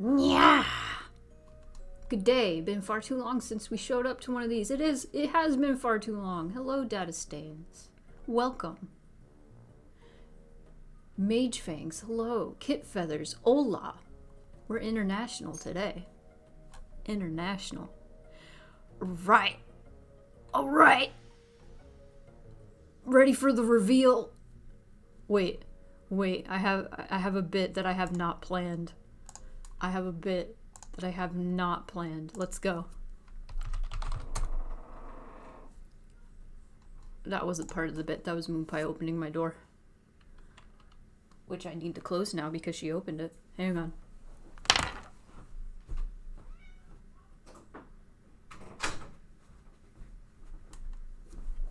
Yeah. Good day. Been far too long since we showed up to one of these. It has been far too long. Hello, Data Stains. Welcome. Mage Fangs, hello. Kit Feathers, hola. We're international today. International. Right. Alright. Ready for the reveal. Wait. I have a bit that I have not planned. Let's go. That wasn't part of the bit. That was Moonpie opening my door. Which I need to close now because she opened it. Hang on.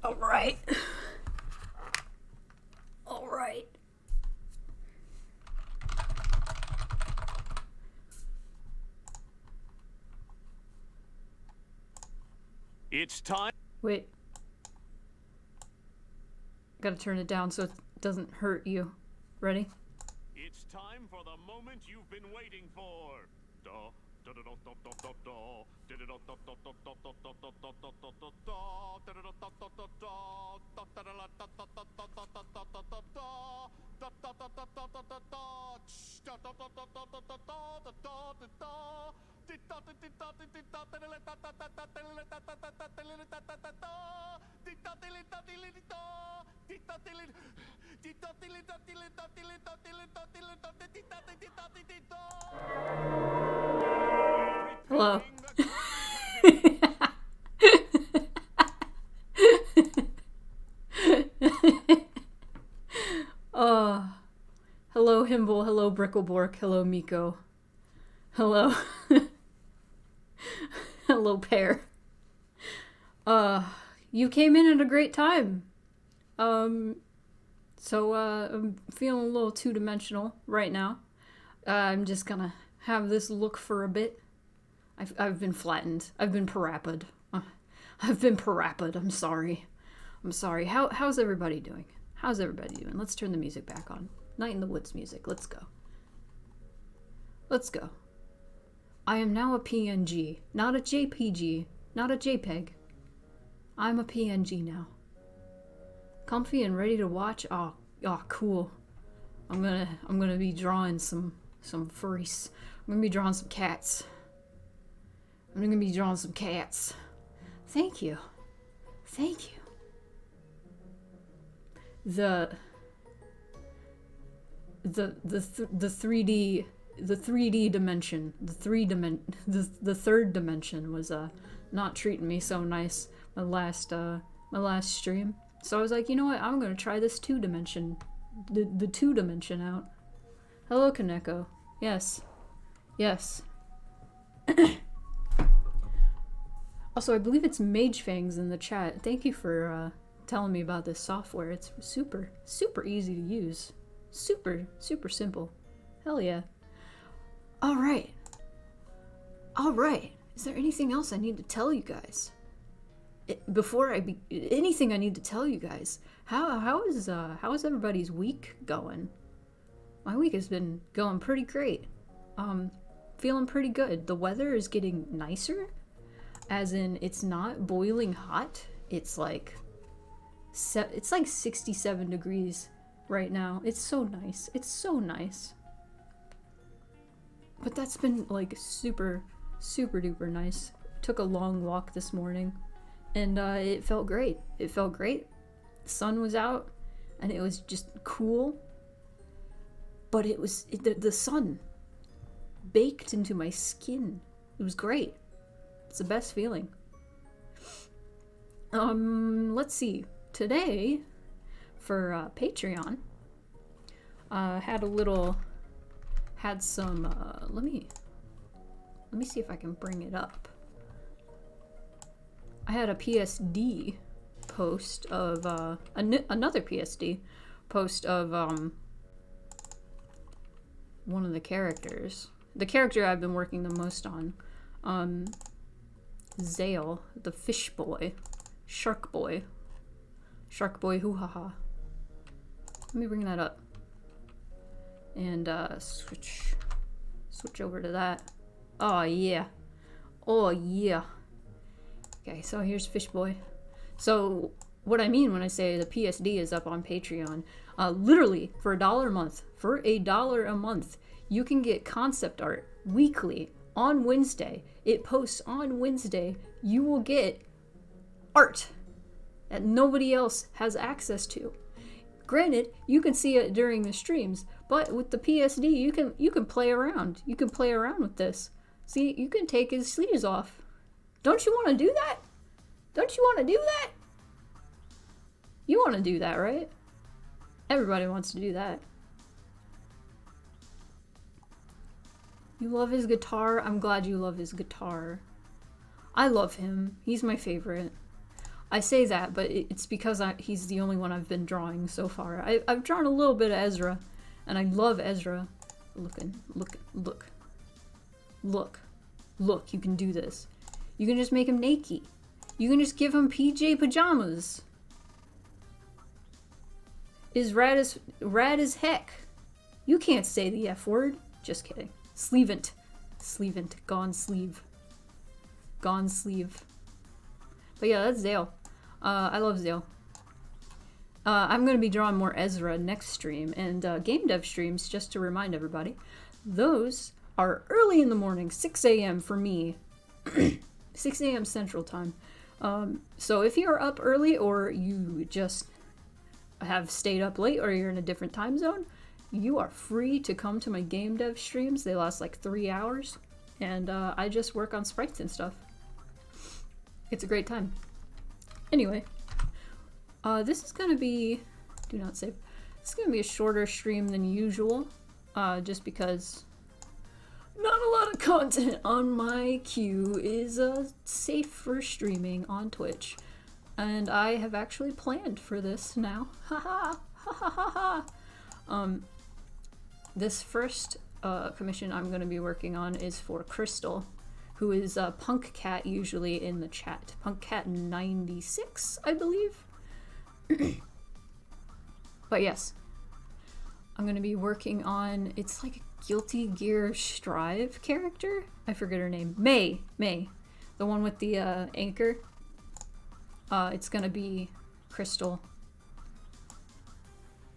Alright. Alright. It's time. Wait. Gotta turn it down so it doesn't hurt you. Ready? It's time for the moment you've been waiting for. Hello. Hello Himble, hello Bricklebork, hello Miko. Hello. Hello Pear. You came in at a great time. So I'm feeling a little two-dimensional right now. I'm just gonna have this look for a bit. I've been flattened. I've been Parappa'd. I'm sorry. How's everybody doing? Let's turn the music back on. Night in the Woods music. Let's go. I am now a PNG, not a JPG, not a JPEG. I'm a PNG now. Comfy and ready to watch. Oh, cool. I'm gonna be drawing some furries. I'm gonna be drawing some cats. Thank you. The 3D dimension, the third dimension was not treating me so nice my last stream. So I was like, you know what? I'm gonna try this the 2 dimension out. Hello, Kaneko. Yes. Also, I believe it's Mage Fangs in the chat. Thank you for telling me about this software. It's super easy to use. Super simple. Hell yeah. All right. Is there anything else I need to tell you guys? Anything I need to tell you guys? How is everybody's week going? My week has been going pretty great. Feeling pretty good. The weather is getting nicer, as in it's not boiling hot. It's like 67 degrees right now. It's so nice. But that's been like super duper nice. Took a long walk this morning, and it felt great. The sun was out, and it was just cool. But the sun baked into my skin. It was great. It's the best feeling. Let's see. Today, for Patreon, had some. Let me see if I can bring it up. I had a PSD post of another PSD post of one of the characters. The character I've been working the most on, Zale, the fish boy, shark boy, hoo ha ha. Let me bring that up and switch Switch over to that. Oh, yeah. Oh, yeah. Okay, so here's Fish Boy. So, what I mean when I say the PSD is up on Patreon, literally, for $1 a month, you can get concept art weekly on Wednesday. It posts on Wednesday. You will get art that nobody else has access to. Granted, you can see it during the streams, but with the PSD, you can play around. You can play around with this. See, you can take his sleeves off. Don't you want to do that? Don't you want to do that? You want to do that, right? Everybody wants to do that. You love his guitar? I'm glad you love his guitar. I love him. He's my favorite. I say that, but it's because he's the only one I've been drawing so far. I've drawn a little bit of Ezra, and I love Ezra. Look, you can do this. You can just make him naked. You can just give him PJ pajamas. Is rad as heck. You can't say the F word. Just kidding. Sleevant. Gone sleeve. But yeah, that's Zale. I love Zale. I'm going to be drawing more Ezra next stream, and game dev streams, just to remind everybody, those are early in the morning, 6 a.m. for me, 6 a.m. Central Time. So if you're up early, or you just have stayed up late, or you're in a different time zone, you are free to come to my game dev streams. They last like 3 hours, and I just work on sprites and stuff. It's a great time. Anyway, this is gonna be, do not save. It's gonna be a shorter stream than usual, just because not a lot of content on my queue is safe for streaming on Twitch, and I have actually planned for this now. Haha, ha ha ha. This first commission I'm gonna be working on is for Crystal, who is Punk Cat usually in the chat. Punk Cat 96, I believe. But yes, I'm gonna be working on, it's like a Guilty Gear Strive character. I forget her name. May, the one with the anchor. It's gonna be Crystal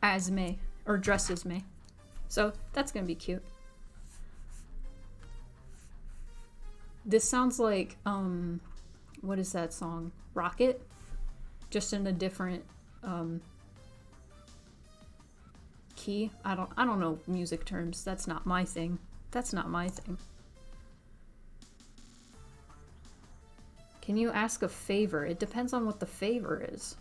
as May, or dressed as May. So that's gonna be cute. This sounds like, what is that song? Rocket? Just in a different, key. I don't know music terms. That's not my thing. Can you ask a favor? It depends on what the favor is.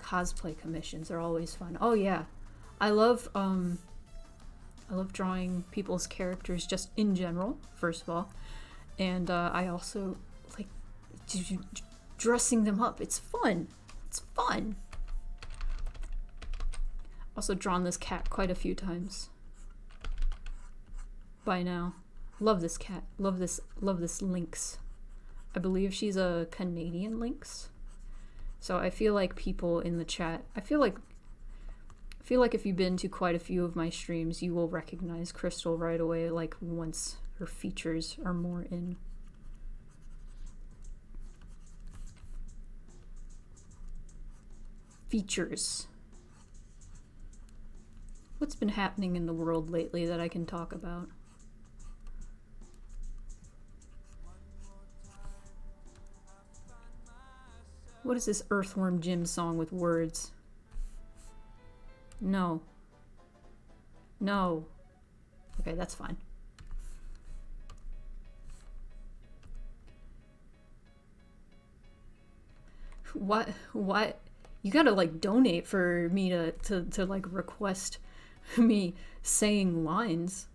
Cosplay commissions are always fun. Oh yeah. I love drawing people's characters just in general, first of all. And I also like dressing them up. It's fun. Also drawn this cat quite a few times by now. Love this cat. Love this lynx. I believe she's a Canadian lynx. So I feel like people in the chat, I feel like if you've been to quite a few of my streams, you will recognize Crystal right away, like once her features are more in. Features. What's been happening in the world lately that I can talk about? What is this Earthworm Jim song with words? No. Okay, that's fine. What? You gotta like donate for me to like request me saying lines.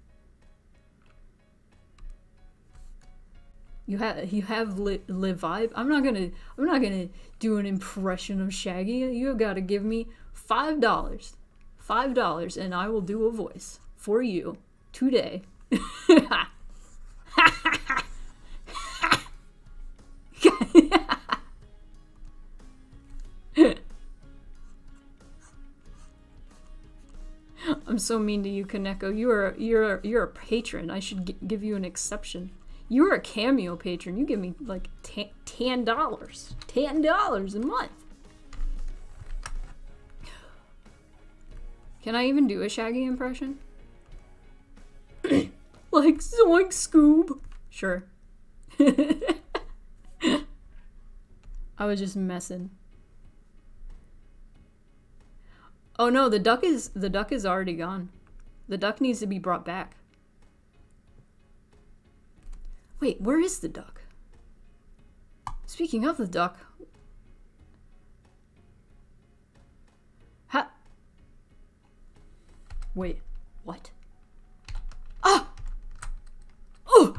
You have live vibe. I'm not gonna do an impression of Shaggy. You gotta give me $5, and I will do a voice for you today. I'm so mean to you, Kaneko. You're a patron. I should give you an exception. You're a cameo patron. You give me like $10. $10 a month. Can I even do a Shaggy impression? Like Zoink Scoob. Sure. I was just messing. Oh no, the duck is already gone. The duck needs to be brought back. Wait, where is the duck? Speaking of the duck. Ha. Wait, what? Ah! Oh!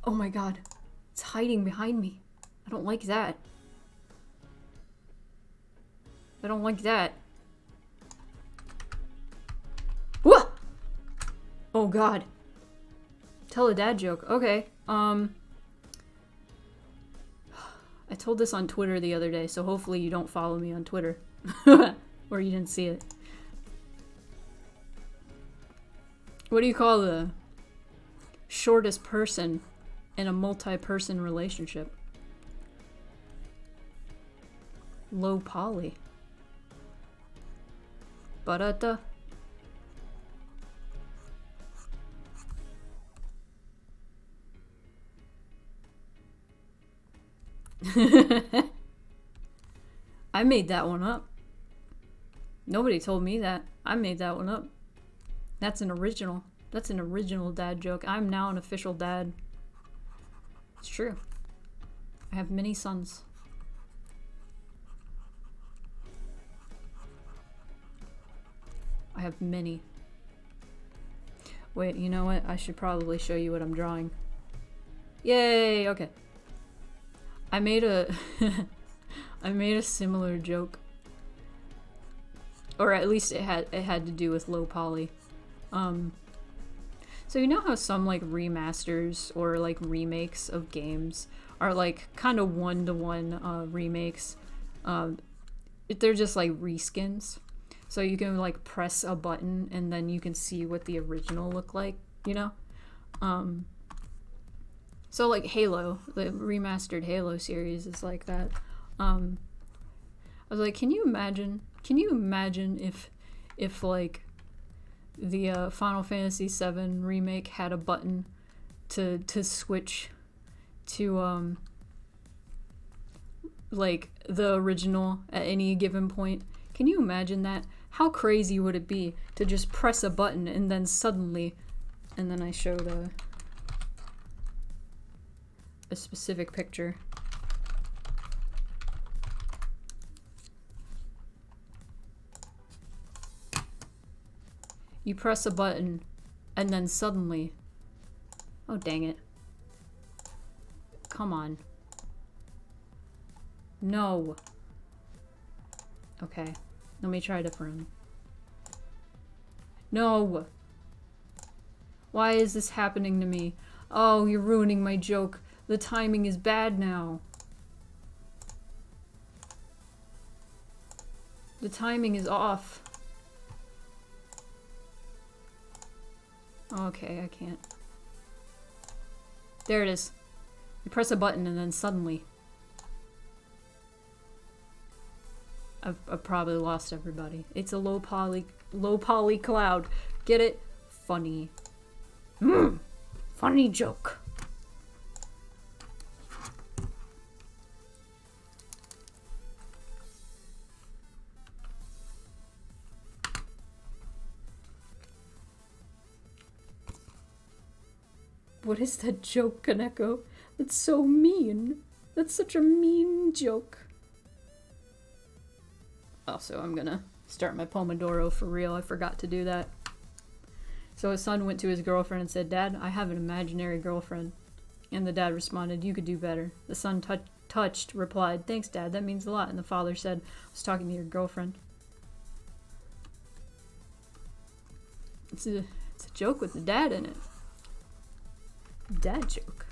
Oh my god. It's hiding behind me. I don't like that. I don't like that. Whoa! Oh god. Tell a dad joke. Okay. I told this on Twitter the other day, so hopefully you don't follow me on Twitter. Or you didn't see it. What do you call the shortest person in a multi-person relationship? Low poly. Barata. I made that one up. Nobody told me that. I made that one up. That's an original. That's an original dad joke. I'm now an official dad. It's true. I have many sons. I have many. Wait, you know what? I should probably show you what I'm drawing. Yay! Okay. I made a I made a similar joke. Or at least it had to do with low poly. So you know how some like remasters or like remakes of games are like kind of one-to-one remakes. They're just like reskins. So you can like press a button and then you can see what the original looked like, you know? So like Halo, the remastered Halo series is like that. I was like, can you imagine if like the Final Fantasy VII remake had a button to switch to like the original at any given point? Can you imagine that? How crazy would it be to just press a button and then suddenly, and then I showed a specific picture. You press a button and then suddenly, oh dang it. Come on. No. Okay. Let me try a different one. No! Why is this happening to me? Oh, you're ruining my joke. The timing is bad now. The timing is off. Okay, I can't. There it is. You press a button and then suddenly... I've probably lost everybody. It's a low poly cloud. Get it? Funny. Funny joke. What is that joke, Kaneko? That's so mean. That's such a mean joke. Also, I'm gonna start my Pomodoro for real. I forgot to do that. So his son went to his girlfriend and said, "Dad, I have an imaginary girlfriend." And the dad responded, "You could do better." The son touched, replied, "Thanks, Dad, that means a lot." And the father said, "I was talking to your girlfriend." It's a joke with the dad in it. Dad joke.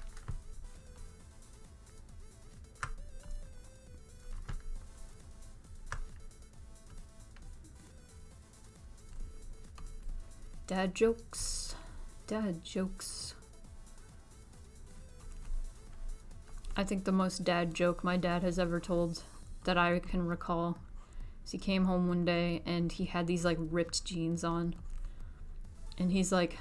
Dad jokes. Dad jokes. I think the most dad joke my dad has ever told that I can recall is he came home one day and he had these like ripped jeans on. And he's like,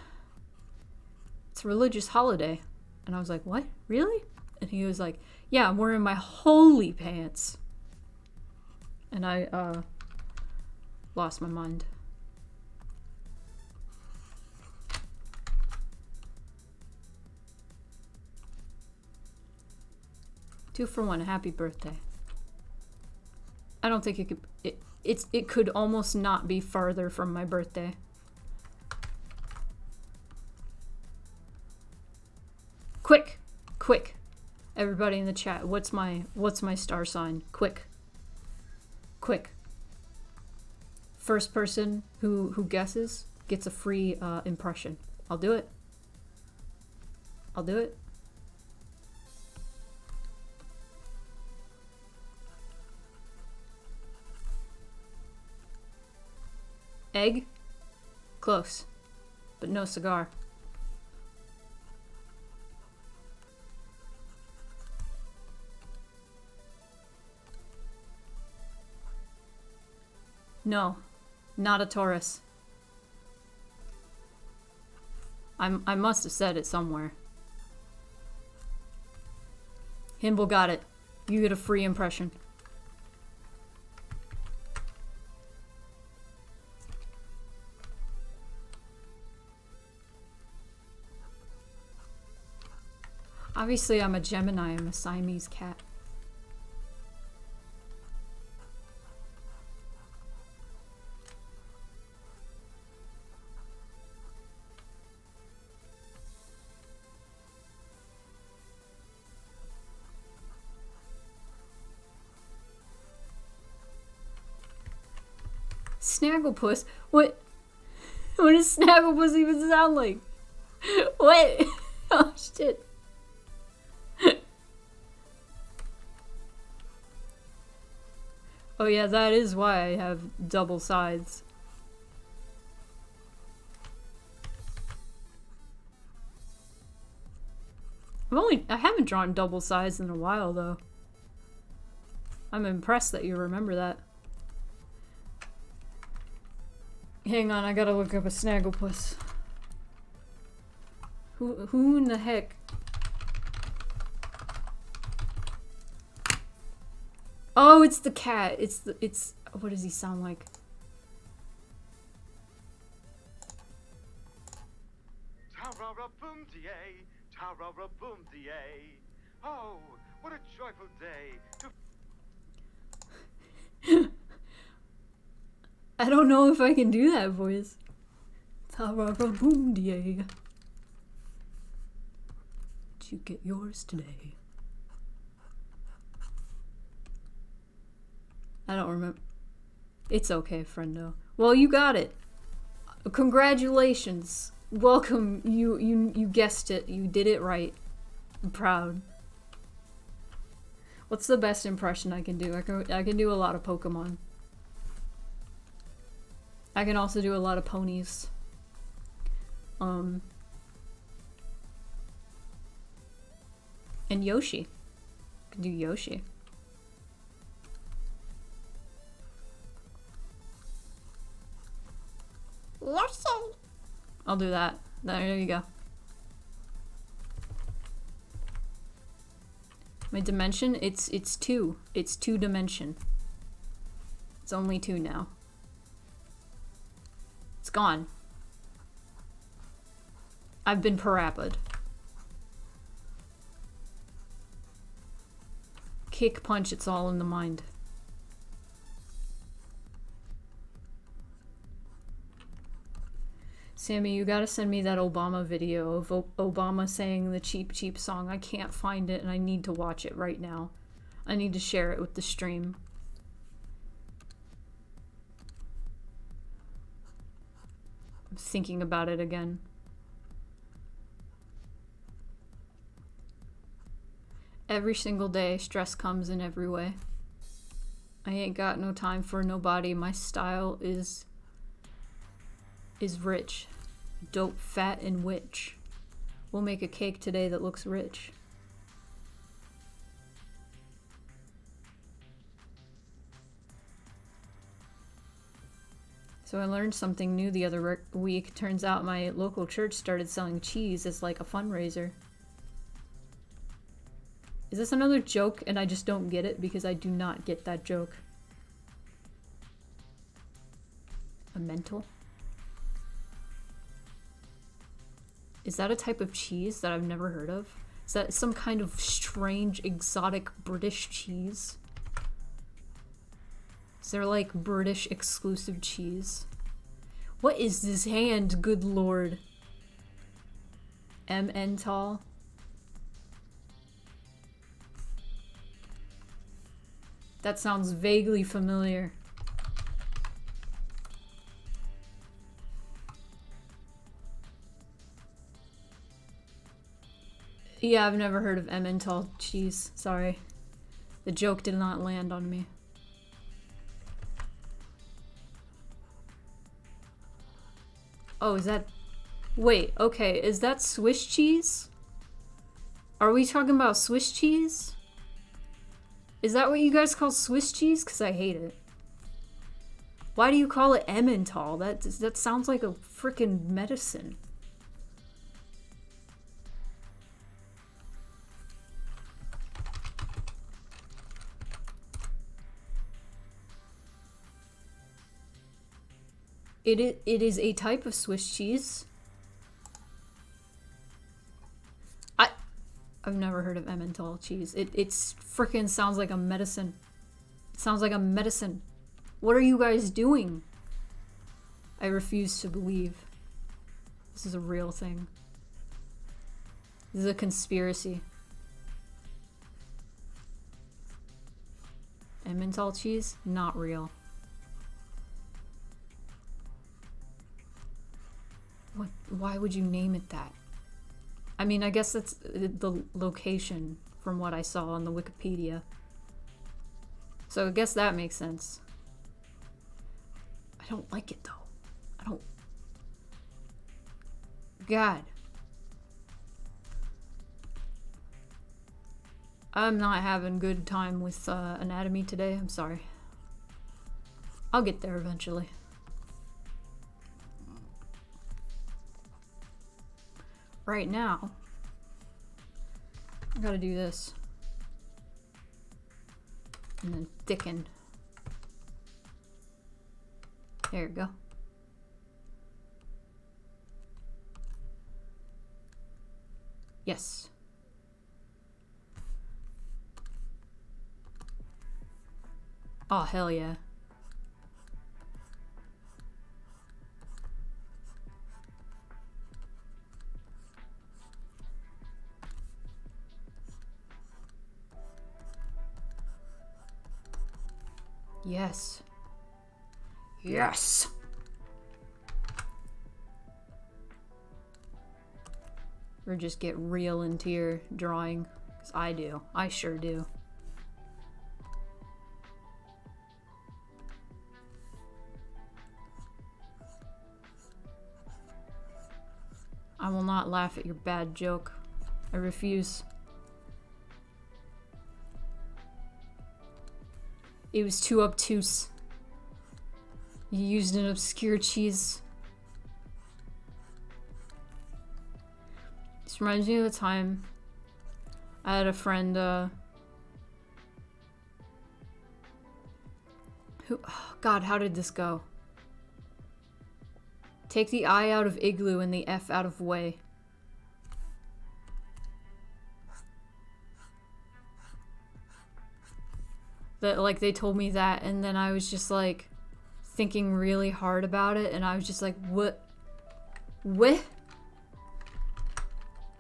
"It's a religious holiday." And I was like, "What? Really?" And he was like, "Yeah, I'm wearing my holy pants." And I lost my mind. Two for one, happy birthday. I don't think it could. It could almost not be farther from my birthday. Quick, quick, everybody in the chat. What's my star sign? Quick, quick. First person who guesses gets a free impression. I'll do it. I'll do it. Egg? Close. But no cigar. No. Not a Taurus. I must have said it somewhere. Himble got it. You get a free impression. Obviously, I'm a Gemini. I'm a Siamese cat. Snagglepuss? What? What does Snagglepuss even sound like? What? Oh shit. Oh yeah, that is why I have double sides. I haven't drawn double sides in a while though. I'm impressed that you remember that. Hang on, I gotta look up a Snagglepuss. Who in the heck? Oh, it's the cat. It's what does he sound like? Oh, what a joyful day. I don't know if I can do that voice. Did you get yours today? I don't remember. It's okay, friendo. Well, you got it. Congratulations. Welcome. You guessed it. You did it right. I'm proud. What's the best impression I can do? I can do a lot of Pokemon. I can also do a lot of ponies. And Yoshi. I can do Yoshi. Yoshi. I'll do that. There you go. My dimension, it's 2. It's 2 dimension. It's only 2 now. It's gone. I've been Parappa'd. Kick, punch, it's all in the mind. Sammy, you gotta send me that Obama video of Obama saying the Cheap Cheap song. I can't find it and I need to watch it right now. I need to share it with the stream. I'm thinking about it again. Every single day, stress comes in every way. I ain't got no time for nobody. My style is rich. Dope, fat, and witch. We'll make a cake today that looks rich. So I learned something new the other week. Turns out my local church started selling cheese as like a fundraiser. Is this another joke and I just don't get it? Because I do not get that joke. Emmental? Is that a type of cheese that I've never heard of? Is that some kind of strange, exotic British cheese? Is there like British exclusive cheese? What is this hand, good lord? Emmental? That sounds vaguely familiar. Yeah, I've never heard of Emmental cheese. Sorry. The joke did not land on me. Oh, is that... Wait, okay, is that Swiss cheese? Are we talking about Swiss cheese? Is that what you guys call Swiss cheese? Because I hate it. Why do you call it Emmental? That sounds like a freaking medicine. It is a type of Swiss cheese. I've never heard of Emmental cheese. It's freaking sounds like a medicine. It sounds like a medicine. What are you guys doing? I refuse to believe this is a real thing. This is a conspiracy. Emmental cheese? Not real. What? Why would you name it that? I mean, I guess that's the location from what I saw on the Wikipedia. So I guess that makes sense. I don't like it though. I don't... God. I'm not having good time with anatomy today. I'm sorry. I'll get there eventually. Right now, I gotta do this. And then thicken. There you go. Yes. Oh, hell yeah. Yes. Yes! Or just get real into your drawing. Because I do. I sure do. I will not laugh at your bad joke. I refuse. It was too obtuse. You used an obscure cheese. This reminds me of the time I had a friend, who, oh God, how did this go? Take the I out of igloo and the F out of way. That, like, they told me that, and then I was just, like, thinking really hard about it, and I was just like, what?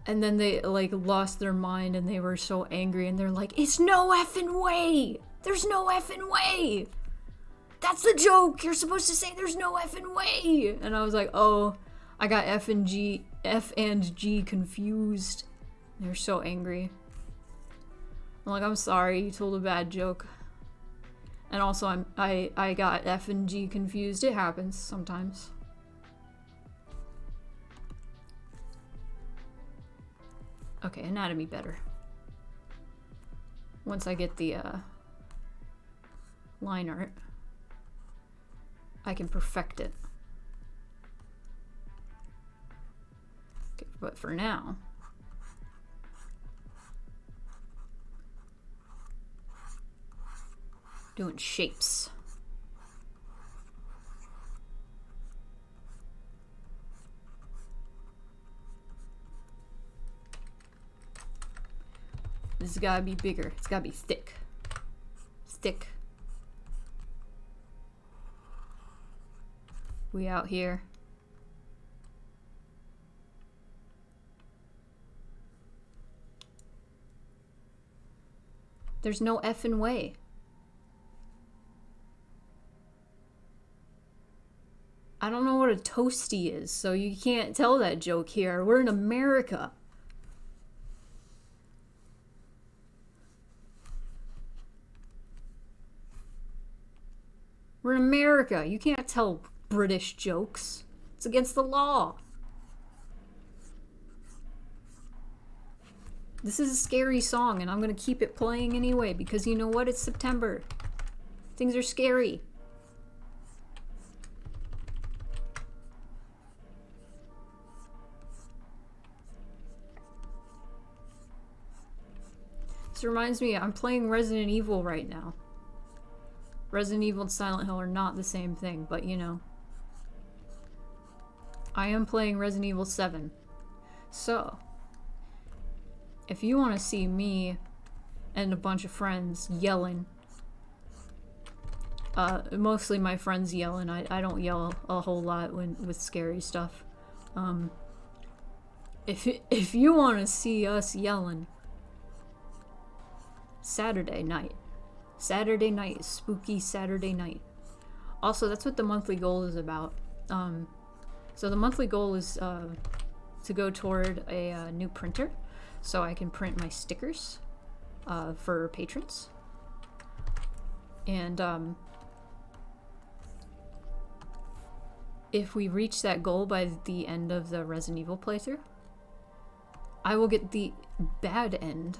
And then they, like, lost their mind, and they were so angry, and they're like, it's no effing way! There's no effing way! That's the joke! You're supposed to say there's no effing way! And I was like, oh, I got F and G confused. They're so angry. I'm like, I'm sorry, you told a bad joke. And also, I got F and G confused. It happens sometimes. Okay, anatomy better. Once I get the line art, I can perfect it. Okay, but for now, doing shapes. This has gotta be bigger. It's gotta be thick. Thick. We out here. There's no effing way. I don't know what a toasty is, so you can't tell that joke here. We're in America. We're in America. You can't tell British jokes. It's against the law. This is a scary song, and I'm gonna keep it playing anyway, because you know what? It's September. Things are scary. This reminds me, I'm playing Resident Evil right now. Resident Evil and Silent Hill are not the same thing, but you know. I am playing Resident Evil 7. So, if you want to see me and a bunch of friends yelling, mostly my friends yelling, I don't yell a whole lot with scary stuff. If you want to see us yelling, Saturday night. Saturday night, spooky Saturday night. Also, that's what the monthly goal is about. So the monthly goal is to go toward a new printer, so I can print my stickers for patrons. And if we reach that goal by the end of the Resident Evil playthrough, I will get the bad end.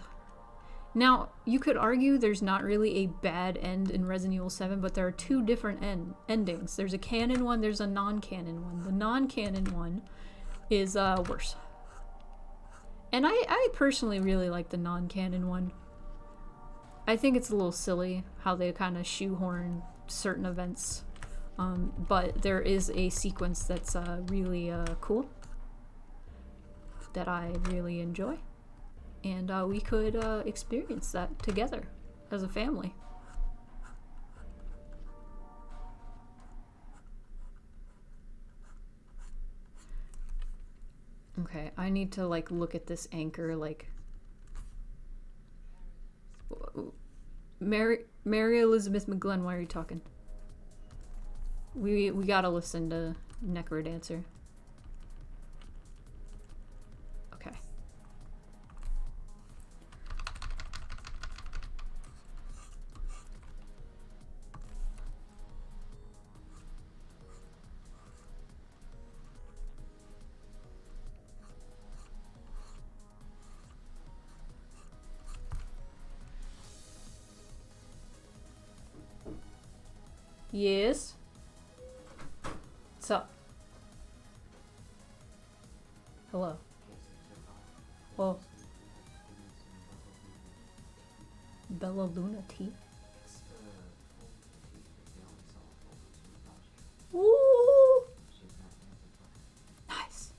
Now, you could argue there's not really a bad end in Resident Evil 7, but there are two different endings. There's a canon one, there's a non-canon one. The non-canon one is worse. And I personally really like the non-canon one. I think it's a little silly how they kind of shoehorn certain events. But there is a sequence that's really cool that I really enjoy. And we could experience that together as a family. Okay, I need to like look at this anchor like Mary Elizabeth McGlenn, why are you talking? We gotta listen to Necrodancer. Okay. Yes. What's up? Hello. Well, Bella Luna tea. Ooh. Nice.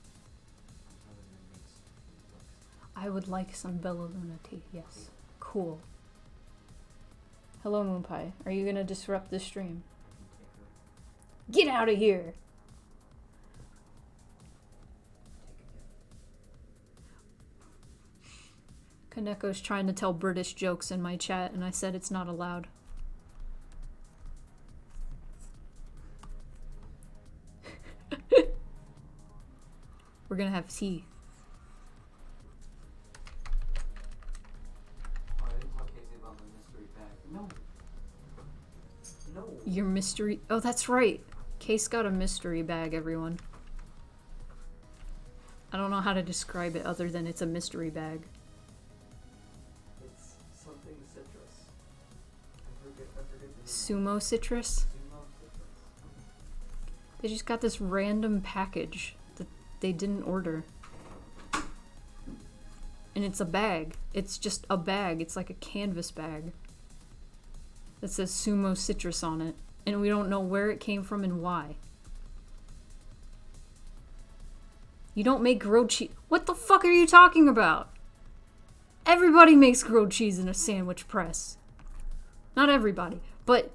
I would like some Bella Luna tea. Yes. Cool. Hello, Moon Pie. Are you gonna disrupt the stream? Get out of here! Kaneko's trying to tell British jokes in my chat, and I said it's not allowed. We're gonna have tea. Your mystery... Oh, that's right. Case got a mystery bag, everyone. I don't know how to describe it other than it's a mystery bag. Sumo citrus. They just got this random package that they didn't order. And it's a bag. It's just a bag. It's like a canvas bag that says Sumo citrus on it. And we don't know where it came from and why. You don't make grilled cheese. What the fuck are you talking about? Everybody makes grilled cheese in a sandwich press. Not everybody, but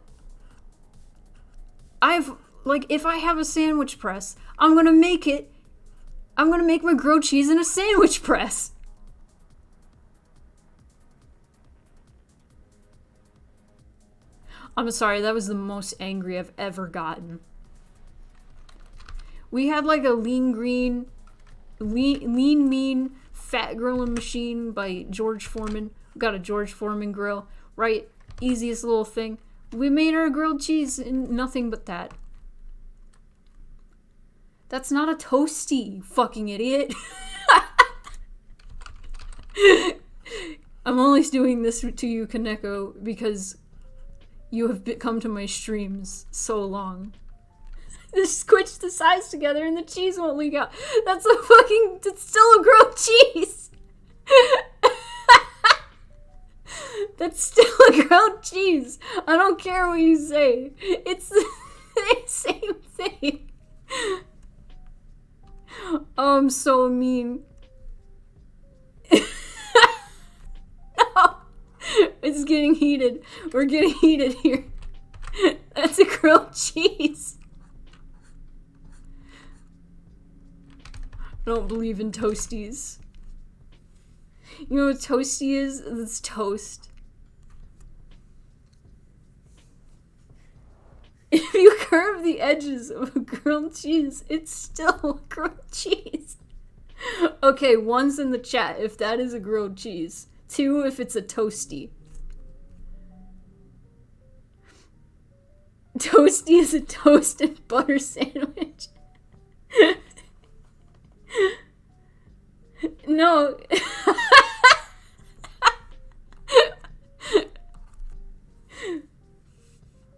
if I have a sandwich press, I'm gonna make my grilled cheese in a sandwich press. I'm sorry, that was the most angry I've ever gotten. We had like a lean mean fat grilling machine by George Foreman. We got a George Foreman grill, right? Easiest little thing. We made our grilled cheese in nothing but that. That's not a toasty, you fucking idiot. I'm only doing this to you, Kaneko, because you have come to my streams so long. Just squish the sides together and the cheese won't leak out. It's still a grilled cheese. That's still a grilled cheese. I don't care what you say. It's the same thing. Oh, I'm so mean. No. It's getting heated. We're getting heated here. That's a grilled cheese. I don't believe in toasties. You know what toasty is? It's toast. If you curve the edges of a grilled cheese, it's still a grilled cheese. Okay, 1's in the chat if that is a grilled cheese. 2 if it's a toasty. Toasty is a toast and butter sandwich. No.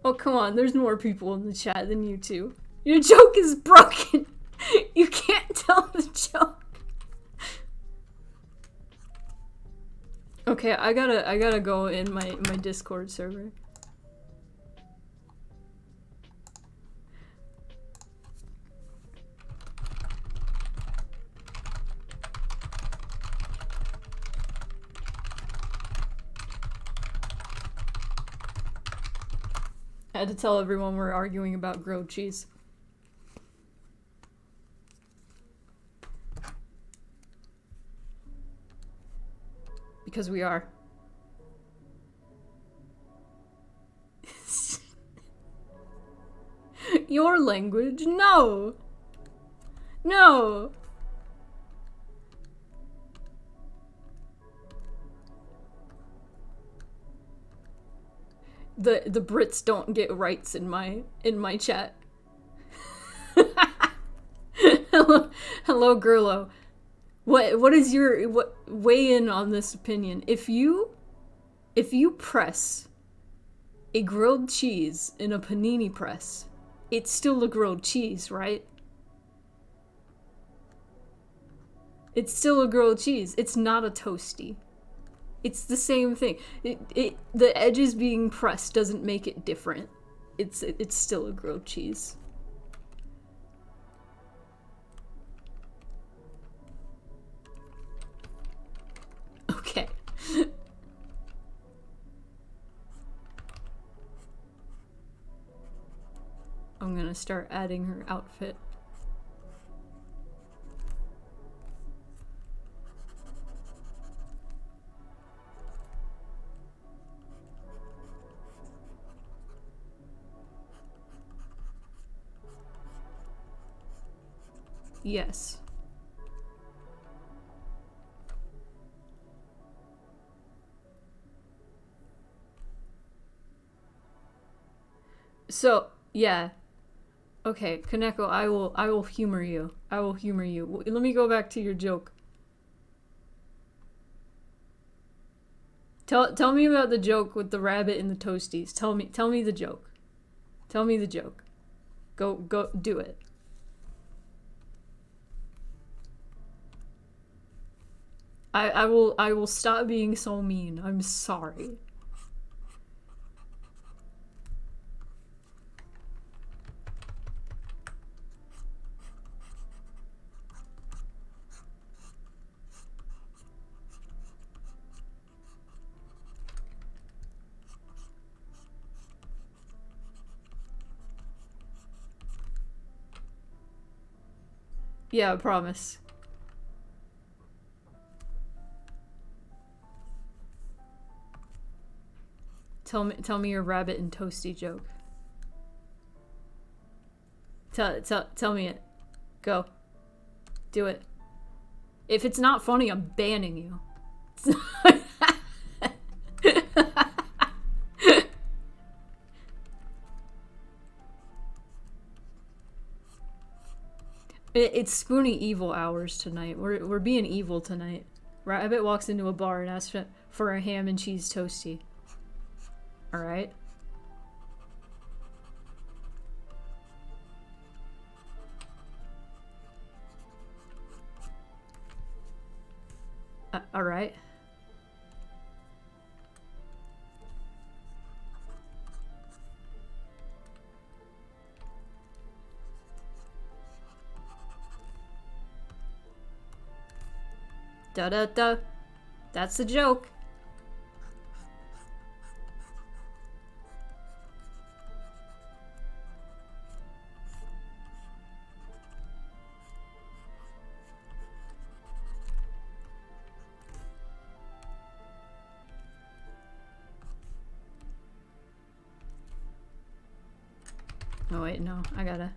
Oh, come on. There's more people in the chat than you two. Your joke is broken. You can't tell the joke. Okay, I gotta go in my Discord server. I had to tell everyone we're arguing about grilled cheese. Because we are. Your language? No! No! The Brits don't get rights in my chat. Hello Gurlo. What is your weigh in on this opinion? If you press a grilled cheese in a panini press, it's still a grilled cheese, right? It's still a grilled cheese. It's not a toasty. It's the same thing. The edges being pressed doesn't make it different. It's still a grilled cheese. Okay. I'm gonna start adding her outfit. Yes. So, yeah. Okay, Kaneko, I will humor you. I will humor you. Let me go back to your joke. Tell me about the joke with the rabbit and the toasties. Tell me the joke. Tell me the joke. Go, do it. I will stop being so mean. I'm sorry. Yeah, I promise. Tell me your rabbit and toasty joke. Tell me it. Go. Do it. If it's not funny, I'm banning you. It's Spoony Evil hours tonight. We're being evil tonight. Rabbit walks into a bar and asks for a ham and cheese toasty. Alright? Alright. Da-da-da. That's the joke. Oh wait, no, I gotta...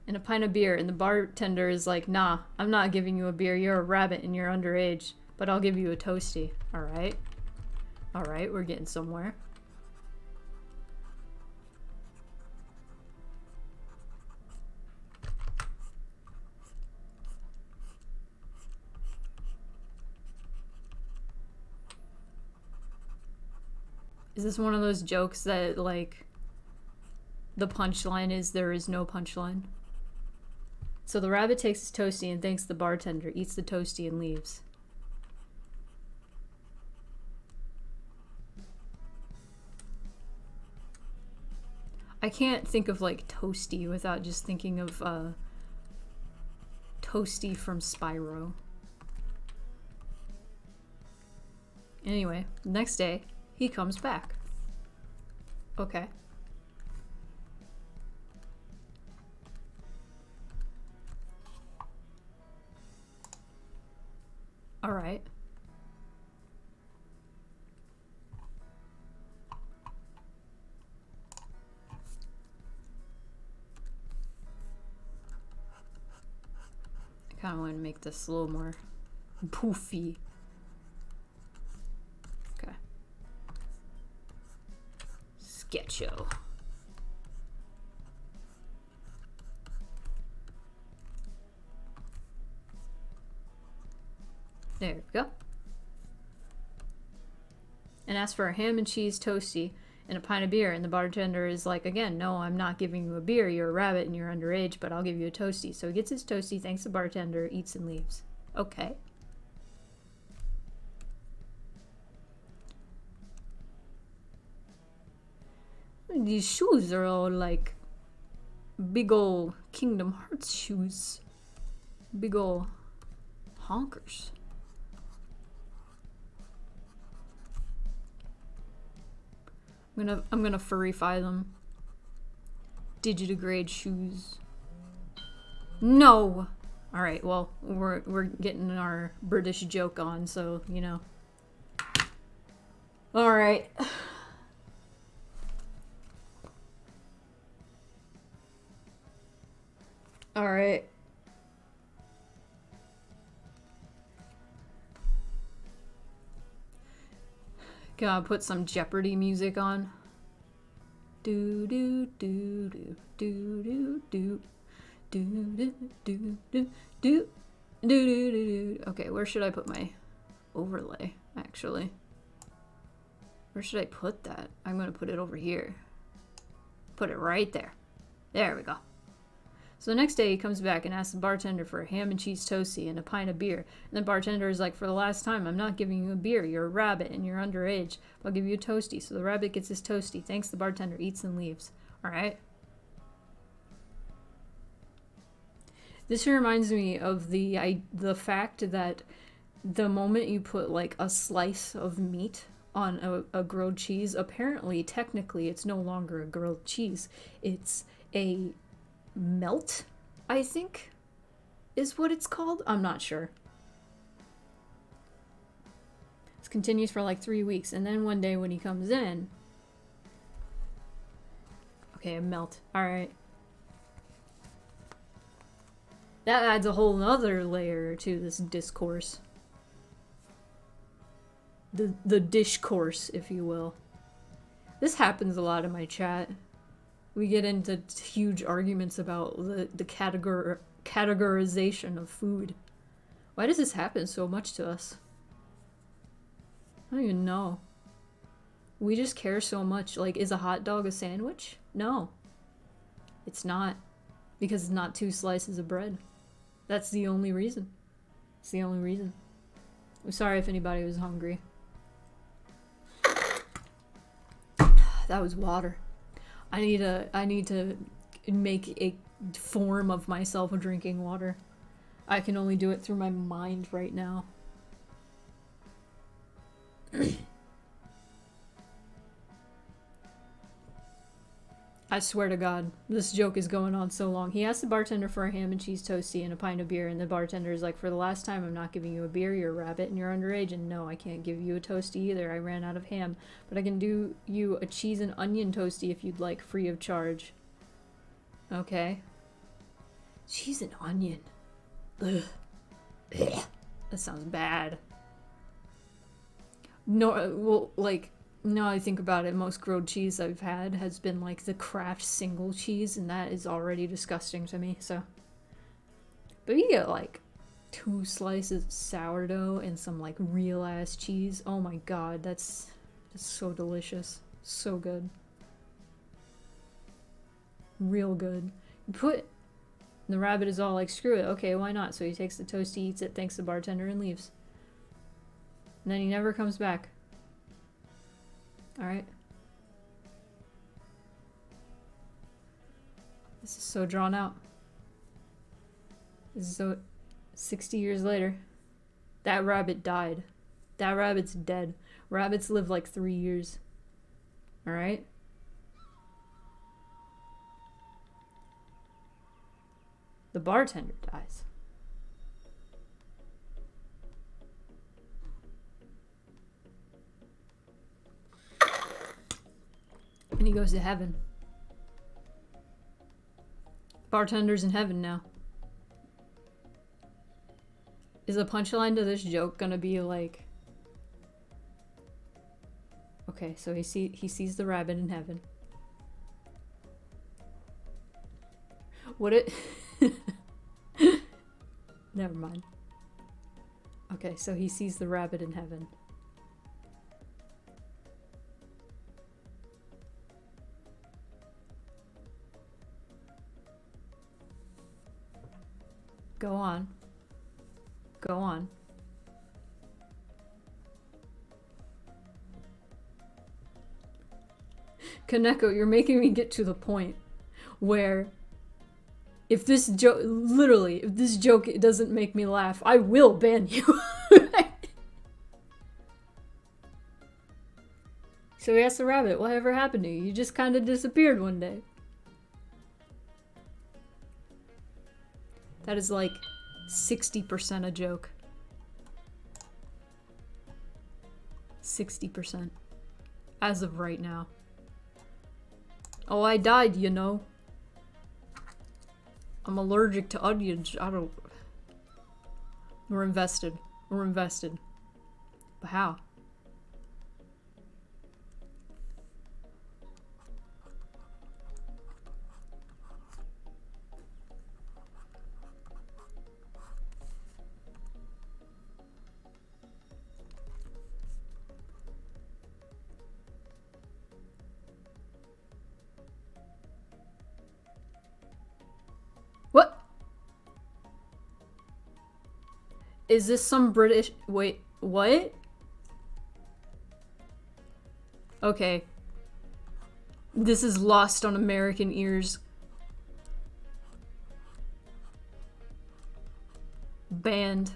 And a pint of beer, and the bartender is like, nah, I'm not giving you a beer, you're a rabbit and you're underage, but I'll give you a toasty. Alright. Alright, we're getting somewhere. Is this one of those jokes that, like, the punchline is there is no punchline? So the rabbit takes his toasty and thanks the bartender, eats the toasty and leaves. I can't think of, like, toasty without just thinking of, Toasty from Spyro. Anyway, next day, he comes back. Okay. Alright. I kind of want to make this a little more poofy. Okay. Sketcho. There we go. And ask for a ham and cheese toasty and a pint of beer, and the bartender is like, again, no, I'm not giving you a beer, you're a rabbit and you're underage, but I'll give you a toasty. So he gets his toasty, thanks the bartender, eats and leaves. Okay. These shoes are all like big ol' Kingdom Hearts shoes. Big ol' honkers. I'm gonna furryfy them. Digidegrade shoes. No! Alright, well, we're getting our British joke on, so, you know. Alright. Alright. Gotta put some Jeopardy music on. Do do do do do do do do do do do do do do. Okay, where should I put my overlay, actually? Where should I put that? I'm gonna put it over here. Put it right there. There we go. So the next day he comes back and asks the bartender for a ham and cheese toastie and a pint of beer. And the bartender is like, for the last time, I'm not giving you a beer. You're a rabbit and you're underage. I'll give you a toastie. So the rabbit gets his toastie. Thanks, the bartender eats and leaves. Alright? This reminds me of the fact that the moment you put like a slice of meat on a grilled cheese, apparently, technically, it's no longer a grilled cheese. It's a melt, I think, is what it's called. I'm not sure. This continues for like 3 weeks, and then one day when he comes in, okay, a melt. All right. That adds a whole nother layer to this discourse. The dish course, if you will. This happens a lot in my chat. We get into huge arguments about the categorization of food. Why does this happen so much to us? I don't even know. We just care so much. Like, is a hot dog a sandwich? No. It's not. Because it's not 2 slices of bread. That's the only reason. It's the only reason. I'm sorry if anybody was hungry. That was water. I need to make a form of myself drinking water. I can only do it through my mind right now. I swear to God, this joke is going on so long. He asked the bartender for a ham and cheese toastie and a pint of beer, and the bartender is like, for the last time, I'm not giving you a beer, you're a rabbit, and you're underage, and no, I can't give you a toastie either, I ran out of ham, but I can do you a cheese and onion toastie if you'd like, free of charge. Okay. Cheese and onion. Ugh. Ugh. That sounds bad. No, well, like, now I think about it, most grilled cheese I've had has been like the Kraft single cheese, and that is already disgusting to me, so. But you get like 2 slices of sourdough and some like real ass cheese. Oh my god, that's so delicious. So good. Real good. You put. The rabbit is all like, screw it, okay, why not? So he takes the toast, he eats it, thanks the bartender, and leaves. And then he never comes back. Alright. This is so drawn out. This is so... 60 years later. That rabbit died. That rabbit's dead. Rabbits live like 3 years. Alright? The bartender dies. And he goes to heaven. Bartender's in heaven now. Is the punchline to this joke gonna be like... Okay, so he sees the rabbit in heaven. Would it... Never mind. Okay, so he sees the rabbit in heaven. Go on. Go on. Kaneko, you're making me get to the point where if this joke, literally, if this joke doesn't make me laugh, I will ban you. So he asked the rabbit, whatever happened to you? You just kind of disappeared one day. That is like 60% a joke. 60%. As of right now. Oh, I died, you know. I'm allergic to onions. I don't... We're invested. We're invested. But how? Is this some British... Wait, what? Okay. This is lost on American ears. Banned.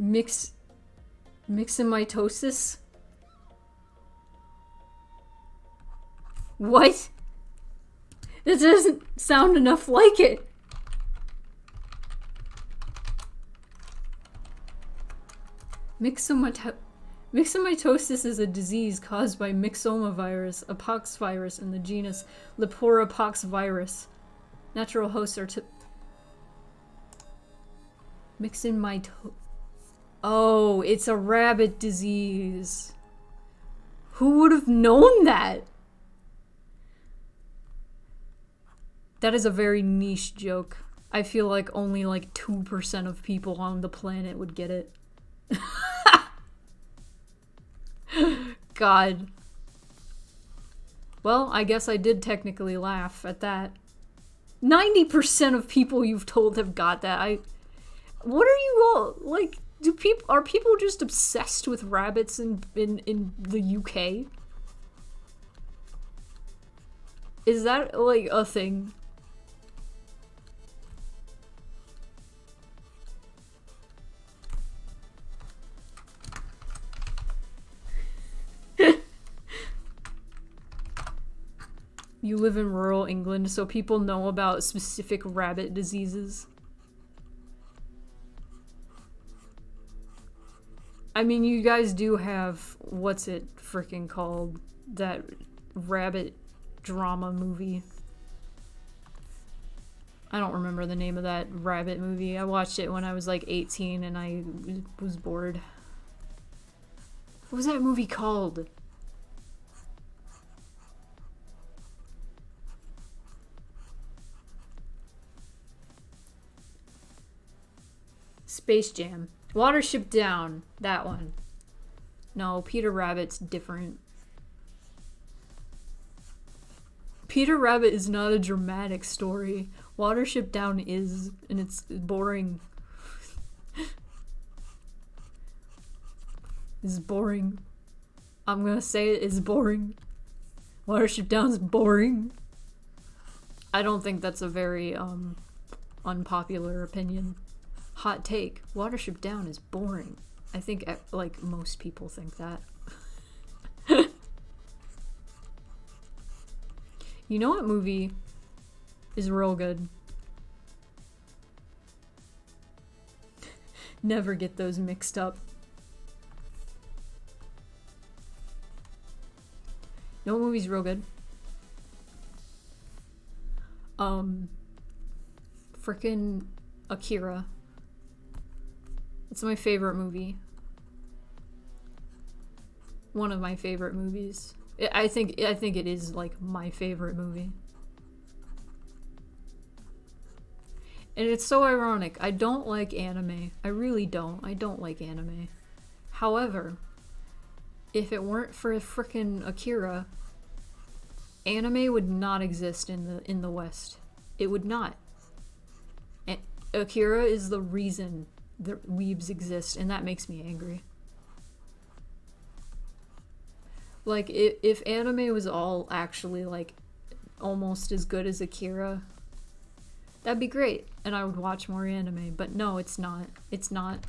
Mixomatosis? What? That doesn't sound enough like it. Myxomatosis is a disease caused by myxoma virus, a pox virus in the genus Leporopox virus. Natural hosts are Oh, it's a rabbit disease. Who would have known that? That is a very niche joke. I feel like only like 2% of people on the planet would get it. God. Well, I guess I did technically laugh at that. 90% of people you've told have got that. What are you all like? Are people just obsessed with rabbits in the UK? Is that like a thing? You live in rural England, so people know about specific rabbit diseases. I mean, you guys do have, what's it freaking called? That rabbit drama movie. I don't remember the name of that rabbit movie. I watched it when I was like 18 and I was bored. What was that movie called? Space Jam. Watership Down. That one. No, Peter Rabbit's different. Peter Rabbit is not a dramatic story. Watership Down is, and it's boring. It's boring. I'm gonna say it is boring. Watership Down's boring. I don't think that's a very unpopular opinion. Hot take. Watership Down is boring. I think like most people think that. You know what movie is real good? Never get those mixed up. You know what movie's real good? Frickin' Akira. It's my favorite movie. One of my favorite movies. I think it is like my favorite movie. And it's so ironic. I don't like anime. I really don't. I don't like anime. However, if it weren't for frickin' Akira, anime would not exist in the West. It would not. And Akira is the reason that weebs exist, and that makes me angry. Like, if anime was all actually, like, almost as good as Akira, that'd be great, and I would watch more anime, but no, it's not. It's not.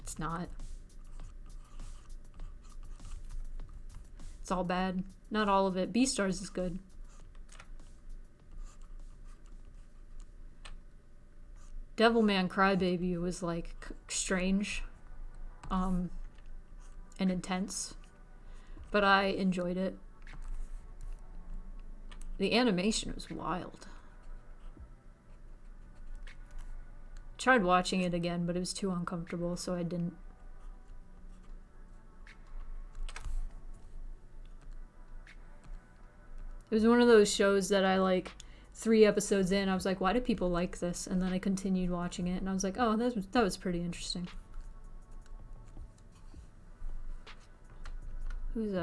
It's not. It's all bad. Not all of it. Beastars is good. Devilman Crybaby was like strange and intense, but I enjoyed it. The animation was wild. Tried watching it again, but it was too uncomfortable, so I didn't. It was one of those shows that I like 3 episodes in, I was like, why do people like this? And then I continued watching it, and I was like, oh, that was pretty interesting. Who's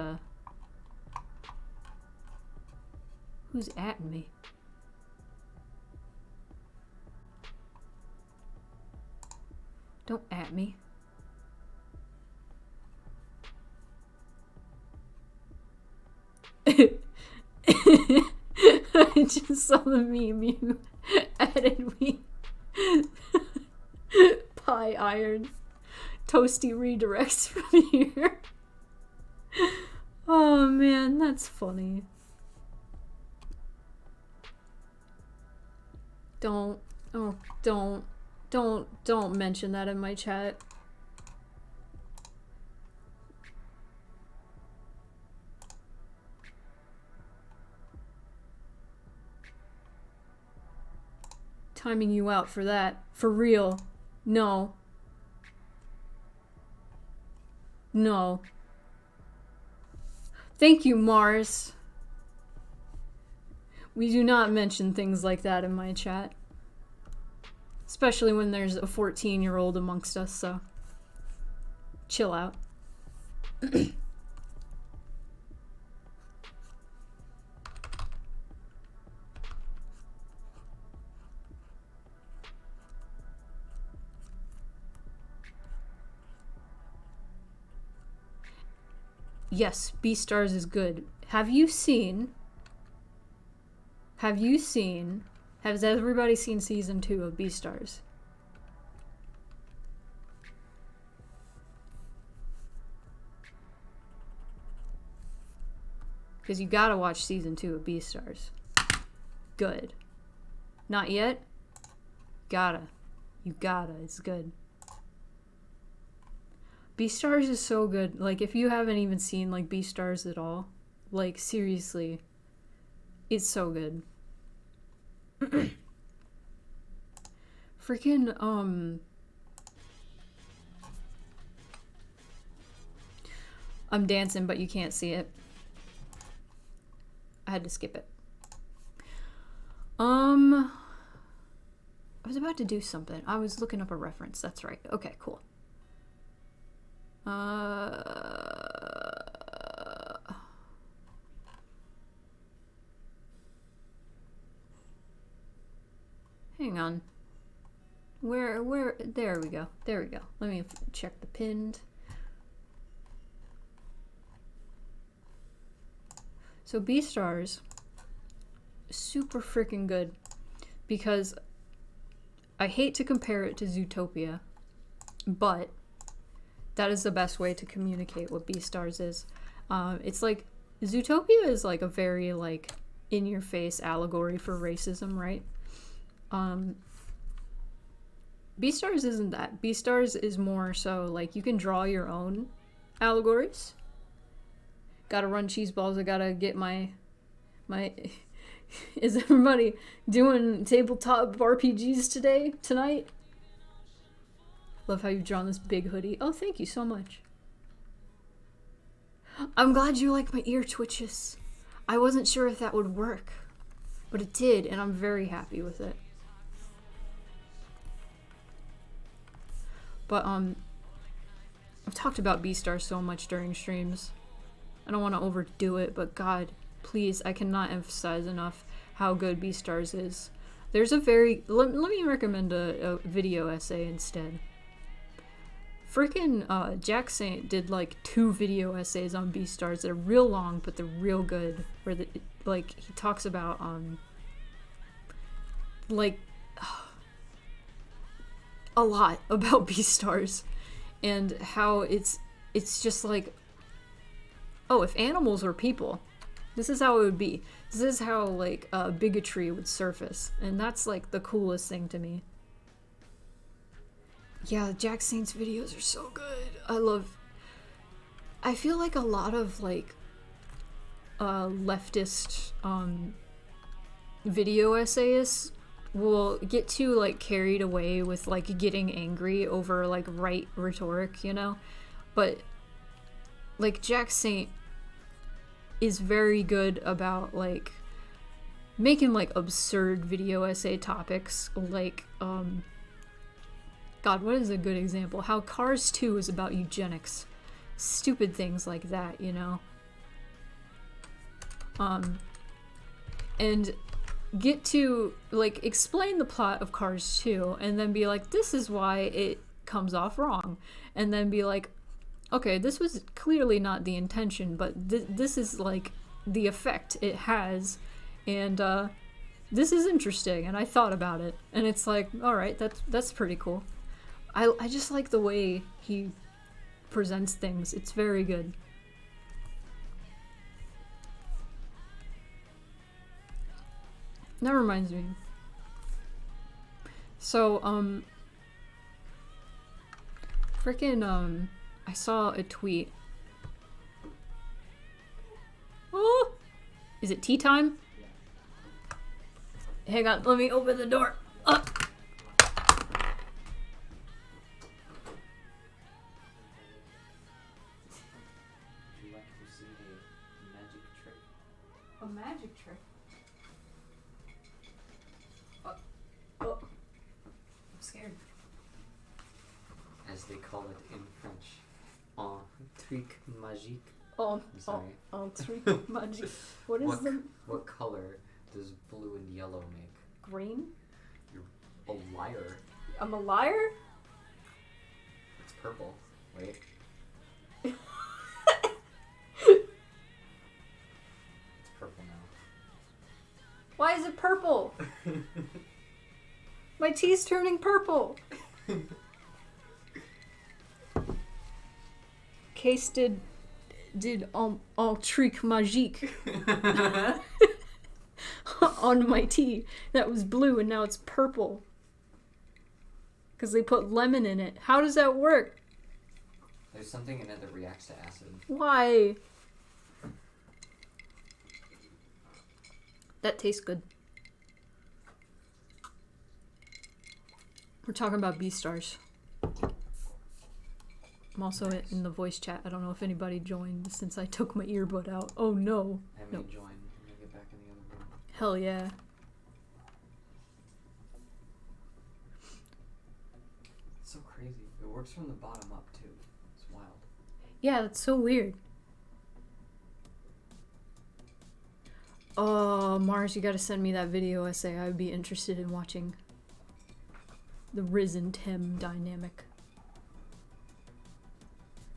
at me? Don't at me. I just saw the meme you added me. Pie iron. Toasty redirects from here. Oh man, that's funny. Don't mention that in my chat. Timing you out for that. For real. No. No. Thank you, Mars. We do not mention things like that in my chat. Especially when there's a 14-year-old amongst us, so chill out. Yes, Beastars is good. Has everybody seen season 2 of Beastars? Because you gotta watch season 2 of Beastars. Good. Not yet? Gotta. You gotta. It's good. Beastars is so good. Like, if you haven't even seen, like, Beastars at all, like, seriously, it's so good. Freaking, I'm dancing, but you can't see it. I had to skip it. I was about to do something. I was looking up a reference. That's right. Okay, cool. Hang on. Where, there we go. There we go. Let me check the pinned. So Beastars, super freaking good, because I hate to compare it to Zootopia, but that is the best way to communicate what Beastars is. It's like, Zootopia is like a very like in-your-face allegory for racism, right? Beastars isn't that. Beastars is more so like you can draw your own allegories. Gotta run cheese balls. I gotta get my Is everybody doing tabletop RPGs tonight? Love how you've drawn this big hoodie. Oh, thank you so much. I'm glad you like my ear twitches. I wasn't sure if that would work, but it did, and I'm very happy with it. But, I've talked about Beastars so much during streams. I don't want to overdo it, but God, please, I cannot emphasize enough how good Beastars is. There's a very... Let me recommend a video essay instead. Freaking Jack Saint did like 2 video essays on Beastars that are real long, but they're real good. Where like he talks about like a lot about Beastars and how it's just like, oh, if animals were people, this is how it would be. This is how like bigotry would surface, and that's like the coolest thing to me. Yeah, Jack Saint's videos are so good. I feel like a lot of like leftist video essayists will get too like carried away with like getting angry over like right rhetoric, you know? But like Jack Saint is very good about like making like absurd video essay topics, like God, what is a good example? How Cars 2 is about eugenics. Stupid things like that, you know? And get to, like, explain the plot of Cars 2, and then be like, this is why comes off wrong, and then be like, okay, this was clearly not the intention, but this is like the effect it has, and this is interesting, and I thought about it, and it's like, all right, that's pretty cool. I just like the way he presents things. It's very good. That reminds me. So, I saw a tweet. Oh! Is it tea time? Hang on, let me open the door. Up! Would you like to see a magic trick? A magic trick? Oh. I'm scared. As they call it in French, un truc magique. Oh, I'm sorry. Trick magic. What is the What color does blue and yellow make? green? You're a liar. I'm a liar? It's purple. Wait. It's purple now. Why is it purple? My tea's turning purple. Case did un truc magique on my tea. That was blue and now it's purple. Because they put lemon in it. How does that work? There's something in it that reacts to acid. Why? That tastes good. We're talking about Beastars. I'm also in the voice chat. I don't know if anybody joined since I took my earbud out. Oh no. I may join. I'm gonna get back in the other room. Hell yeah. It's so crazy. It works from the bottom up too. It's wild. Yeah, that's so weird. Oh, Mars, you gotta send me that video essay. I would be interested in watching the Riz and Tim dynamic.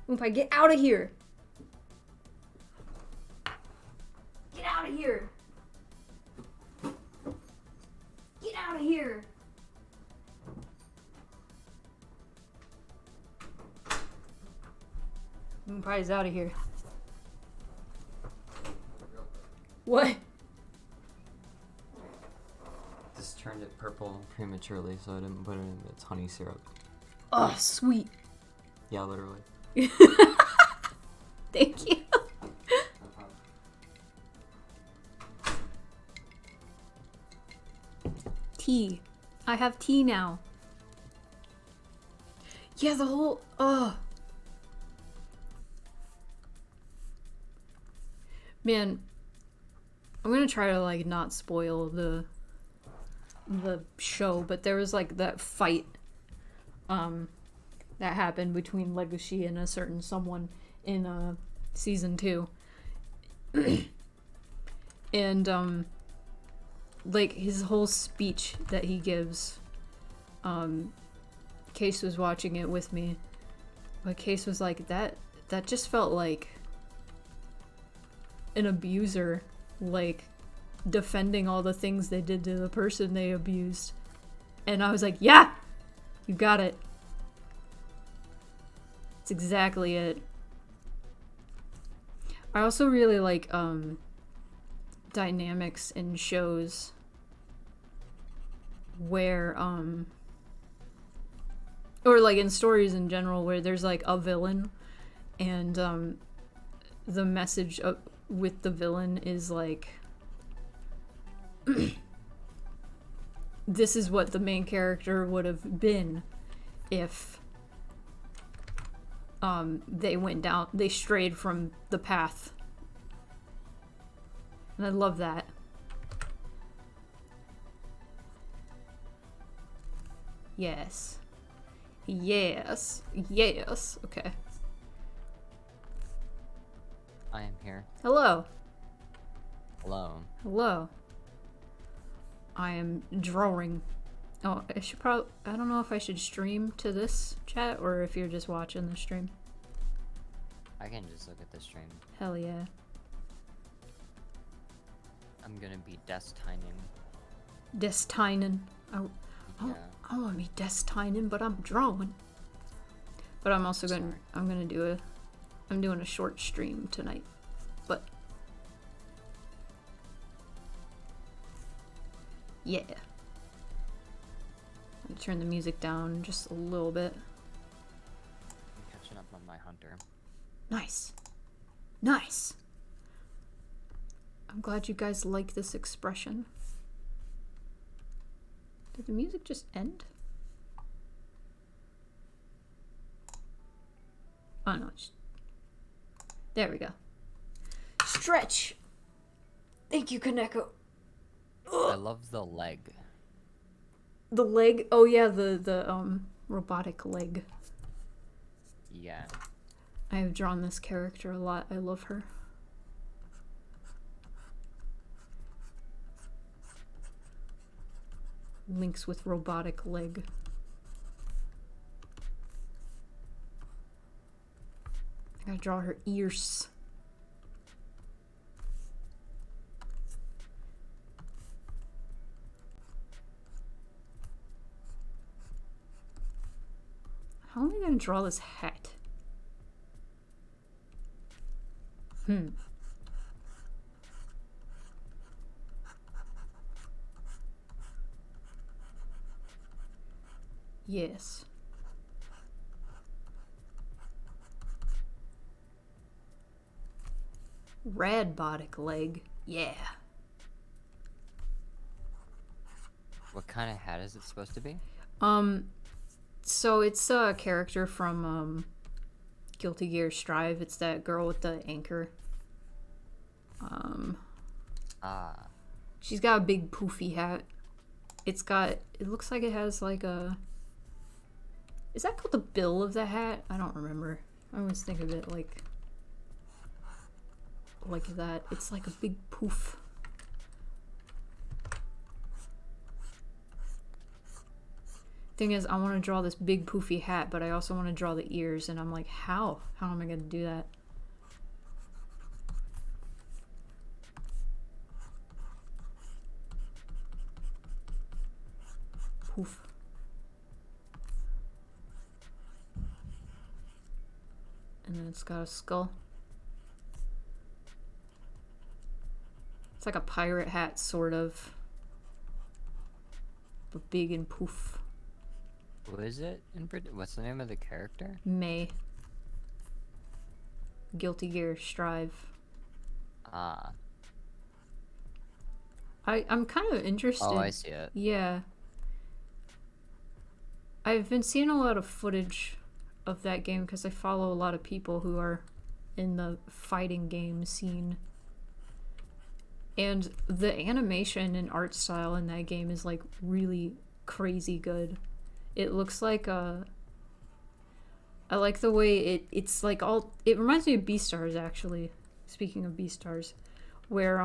Oompai, get out of here! Get out of here! Get out of here! Oompai's out of here. What? This turned it purple prematurely, so I didn't put it in its honey syrup. Oh, sweet. Yeah, literally. Thank you. Tea. I have tea now. Yeah, the whole... Man, I'm gonna try to, like, not spoil the show, but there was, like, that fight, that happened between Legoshi and a certain someone in, season 2. And, like, his whole speech that he gives, Case was watching it with me, but Case was like, that just felt like an abuser, like, defending all the things they did to the person they abused. And I was like, yeah! You got it. It's exactly it. I also really like, dynamics in shows where, or like in stories in general where there's like a villain and, the message with the villain is like, this is what the main character would have been if they strayed from the path. And I love that. Yes. Yes. Yes. Okay. I am here. Hello. Hello. Hello. I am drawing Oh, I should probably. I don't know if I should stream to this chat or if you're just watching the stream. I can just look at the stream. Hell yeah. I'm gonna be destining. Destinen. Yeah. I want to be Destinen, but I'm drawing. But I'm also gonna. Sorry. I'm gonna do a. I'm doing a short stream tonight. But. Yeah. I'm gonna turn the music down just a little bit. I'm catching up on my hunter. Nice. Nice. I'm glad you guys like this expression. Did the music just end? Oh no. There we go. Stretch! Thank you, Kaneko. I love the leg. The leg? Oh yeah, the robotic leg. Yeah. I have drawn this character a lot. I love her. Links with robotic leg. I gotta draw her ears. How am I gonna draw this hat? Yes. Radbotic leg. Yeah. What kind of hat is it supposed to be? So it's a character from Guilty Gear Strive. It's that girl with the anchor. She's got a big poofy hat. It looks like it has like a... Is that called the bill of the hat? I don't remember. I always think of it like that. It's like a big poof. Thing is, I want to draw this big poofy hat, but I also want to draw the ears, and I'm like, how? How am I going to do that? Poof. And then it's got a skull. It's like a pirate hat, sort of. But big and poof. What is it? What's the name of the character? May. Guilty Gear Strive. Ah. I'm kind of interested. Oh, I see it. Yeah. I've been seeing a lot of footage of that game because I follow a lot of people who are in the fighting game scene. And the animation and art style in that game is like really crazy good. It looks like I like the way it's like all... It reminds me of Beastars, actually. Speaking of Beastars. Where,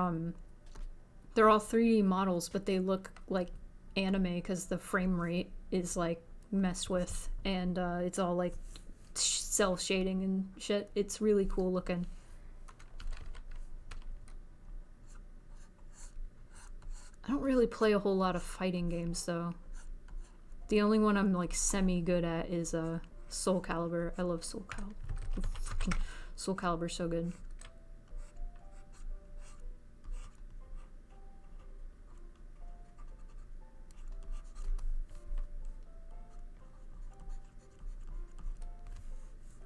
they're all 3D models, but they look like anime because the frame rate is, like, messed with. And, it's all, like, cell shading and shit. It's really cool looking. I don't really play a whole lot of fighting games, though. The only one I'm like semi-good at is Soul Calibur. I love Soul Calibur. Freaking Soul Calibur, so good.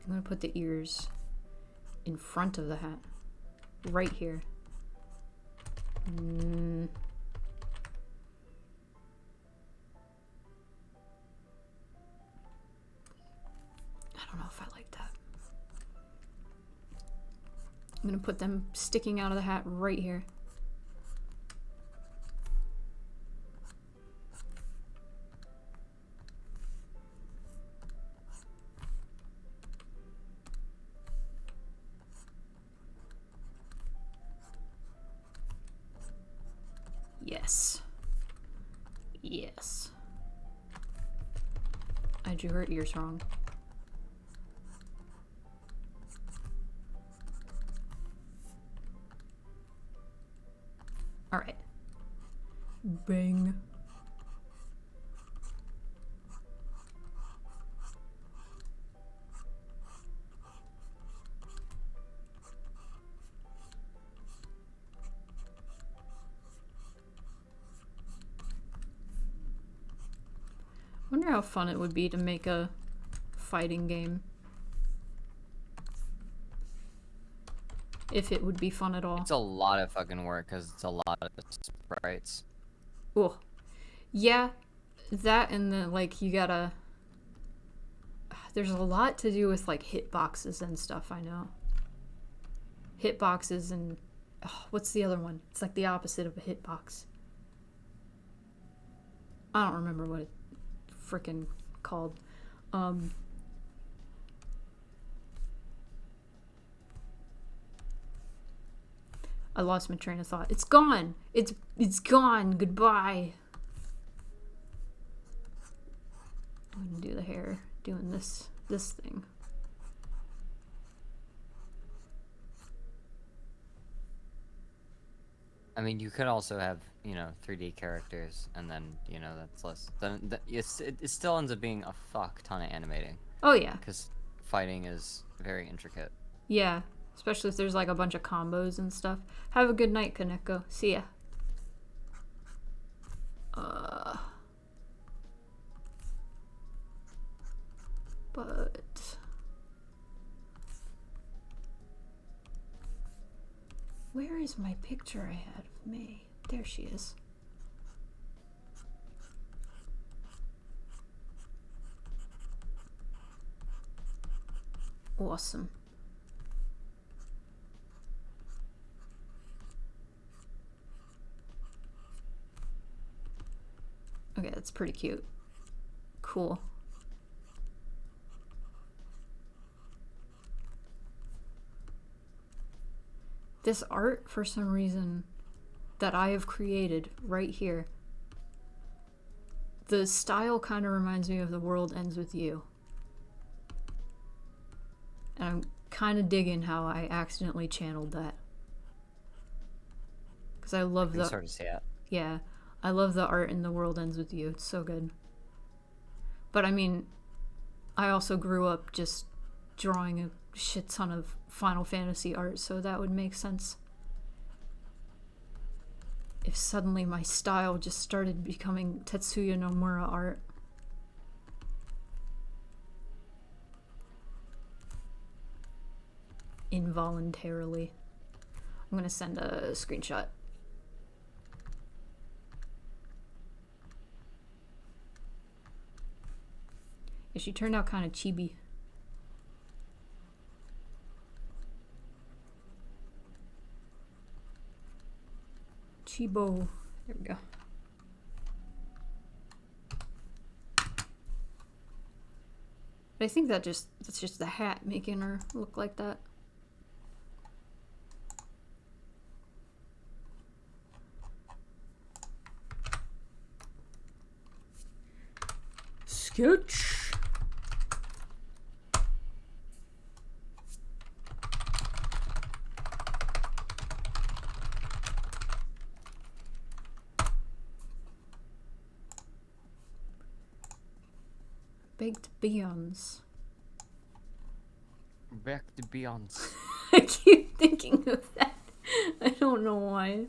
I'm gonna put the ears in front of the hat. Right here. I don't know if I like that. I'm gonna put them sticking out of the hat right here. Yes. Yes. I drew her ears wrong. Alright. Bang. Wonder how fun it would be to make a fighting game. If it would be fun at all. It's a lot of fucking work because it's a lot of sprites. Oh, yeah, that and the, like, you gotta... There's a lot to do with, like, hitboxes and stuff, I know. Hitboxes and... Oh, what's the other one? It's like the opposite of a hitbox. I don't remember what it's freaking called. I lost my train of thought. It's gone! It's gone! Goodbye! I'm gonna do the hair, doing this thing. I mean, you could also have, you know, 3D characters, and then, you know, that's less. Then it still ends up being a fuck ton of animating. Oh yeah. Because fighting is very intricate. Yeah. Especially if there's like a bunch of combos and stuff. Have a good night, Kaneko. See ya. But... Where is my picture I had of May? There she is. Awesome. Okay, that's pretty cute. Cool. This art, for some reason, that I have created right here, the style kind of reminds me of The World Ends With You. And I'm kind of digging how I accidentally channeled that. Because I love I can sort of see it. Yeah, I love the art in The World Ends With You. It's so good. But I mean, I also grew up just drawing a shit ton of Final Fantasy art, so that would make sense. If suddenly my style just started becoming Tetsuya Nomura art. Involuntarily. I'm gonna send a screenshot. Yeah, she turned out kind of chibi. Chibo. There we go. But I think that's just the hat making her look like that. Sketch. Baked beans. Baked beans. I keep thinking of that. I don't know why.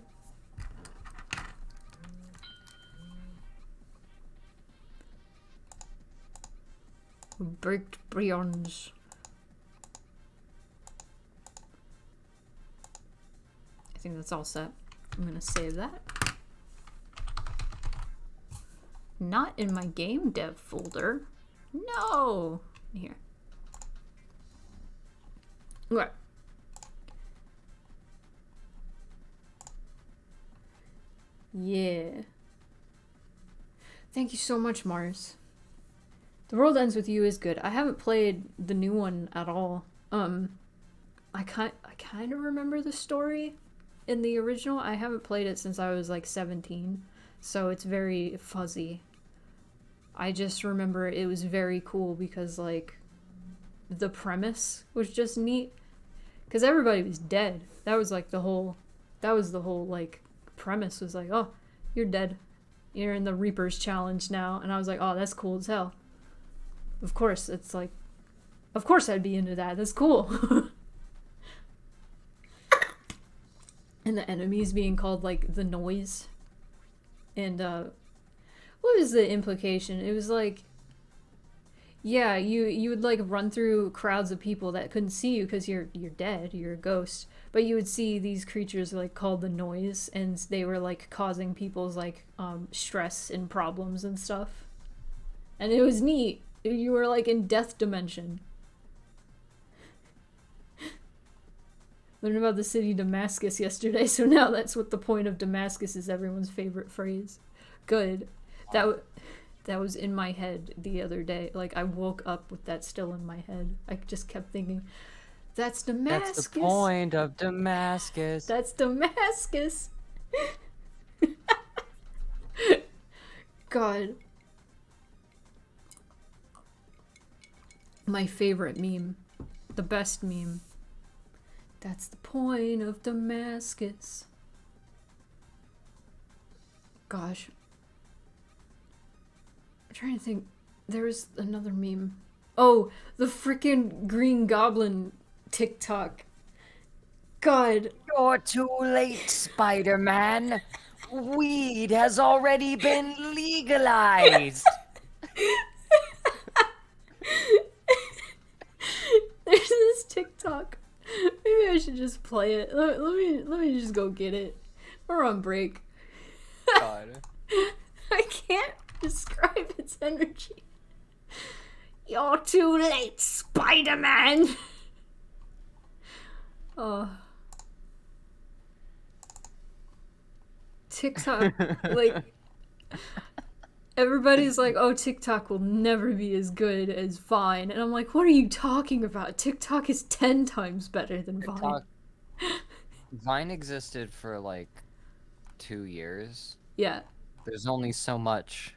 Baked beans. I think that's all set. I'm gonna save that. Not in my game dev folder. No! Here. Okay. Yeah. Thank you so much, Mars. The World Ends With You is good. I haven't played the new one at all. I kind of remember the story in the original. I haven't played it since I was like 17, so it's very fuzzy. I just remember it was very cool because, like, the premise was just neat. Because everybody was dead. That was the whole, like, premise was like, oh, you're dead. You're in the Reaper's Challenge now. And I was like, oh, that's cool as hell. Of course, it's like, of course I'd be into that. That's cool. And the enemies being called, like, the Noise. And, what was the implication? It was like, yeah, you would, like, run through crowds of people that couldn't see you because you're dead, you're a ghost. But you would see these creatures, like, called the Noise, and they were, like, causing people's, like, stress and problems and stuff. And it was neat. You were, like, in Death Dimension. Learned about the city Damascus yesterday, so now that's what the point of Damascus is, everyone's favorite phrase. Good. That was in my head the other day. Like, I woke up with that still in my head. I just kept thinking, that's Damascus. That's the point of Damascus. That's Damascus. God. My favorite meme. The best meme. That's the point of Damascus. Gosh. I'm trying to think. There was another meme. Oh, the freaking Green Goblin TikTok. God. You're too late, Spider-Man. Weed has already been legalized. There's this TikTok. Maybe I should just play it. Let me just go get it. We're on break. God. I can't describe its energy. You're too late, Spider-Man! Oh. TikTok, like, everybody's like, oh, TikTok will never be as good as Vine. And I'm like, what are you talking about? TikTok is 10 times better than Vine. Vine existed for, like, 2 years. Yeah. There's only so much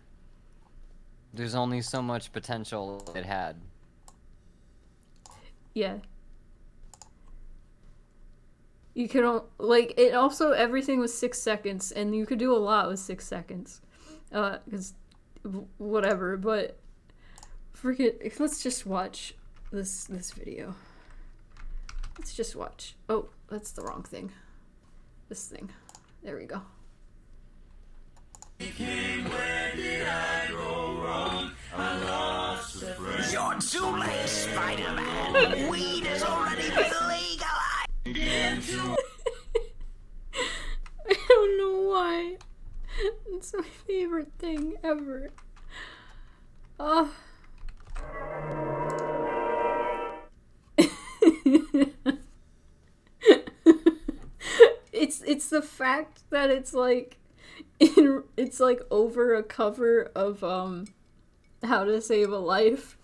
potential it had. Yeah. You could, like, it also, everything was 6 seconds, and you could do a lot with 6 seconds. Because, whatever, but, forget, let's just watch this video. Let's just watch. Oh, that's the wrong thing. This thing. There we go. You're too late, Spider-Man. Weed has already been legalized. I don't know why. It's my favorite thing ever. Oh. It's the fact that it's like it's like over a cover of How to Save a Life.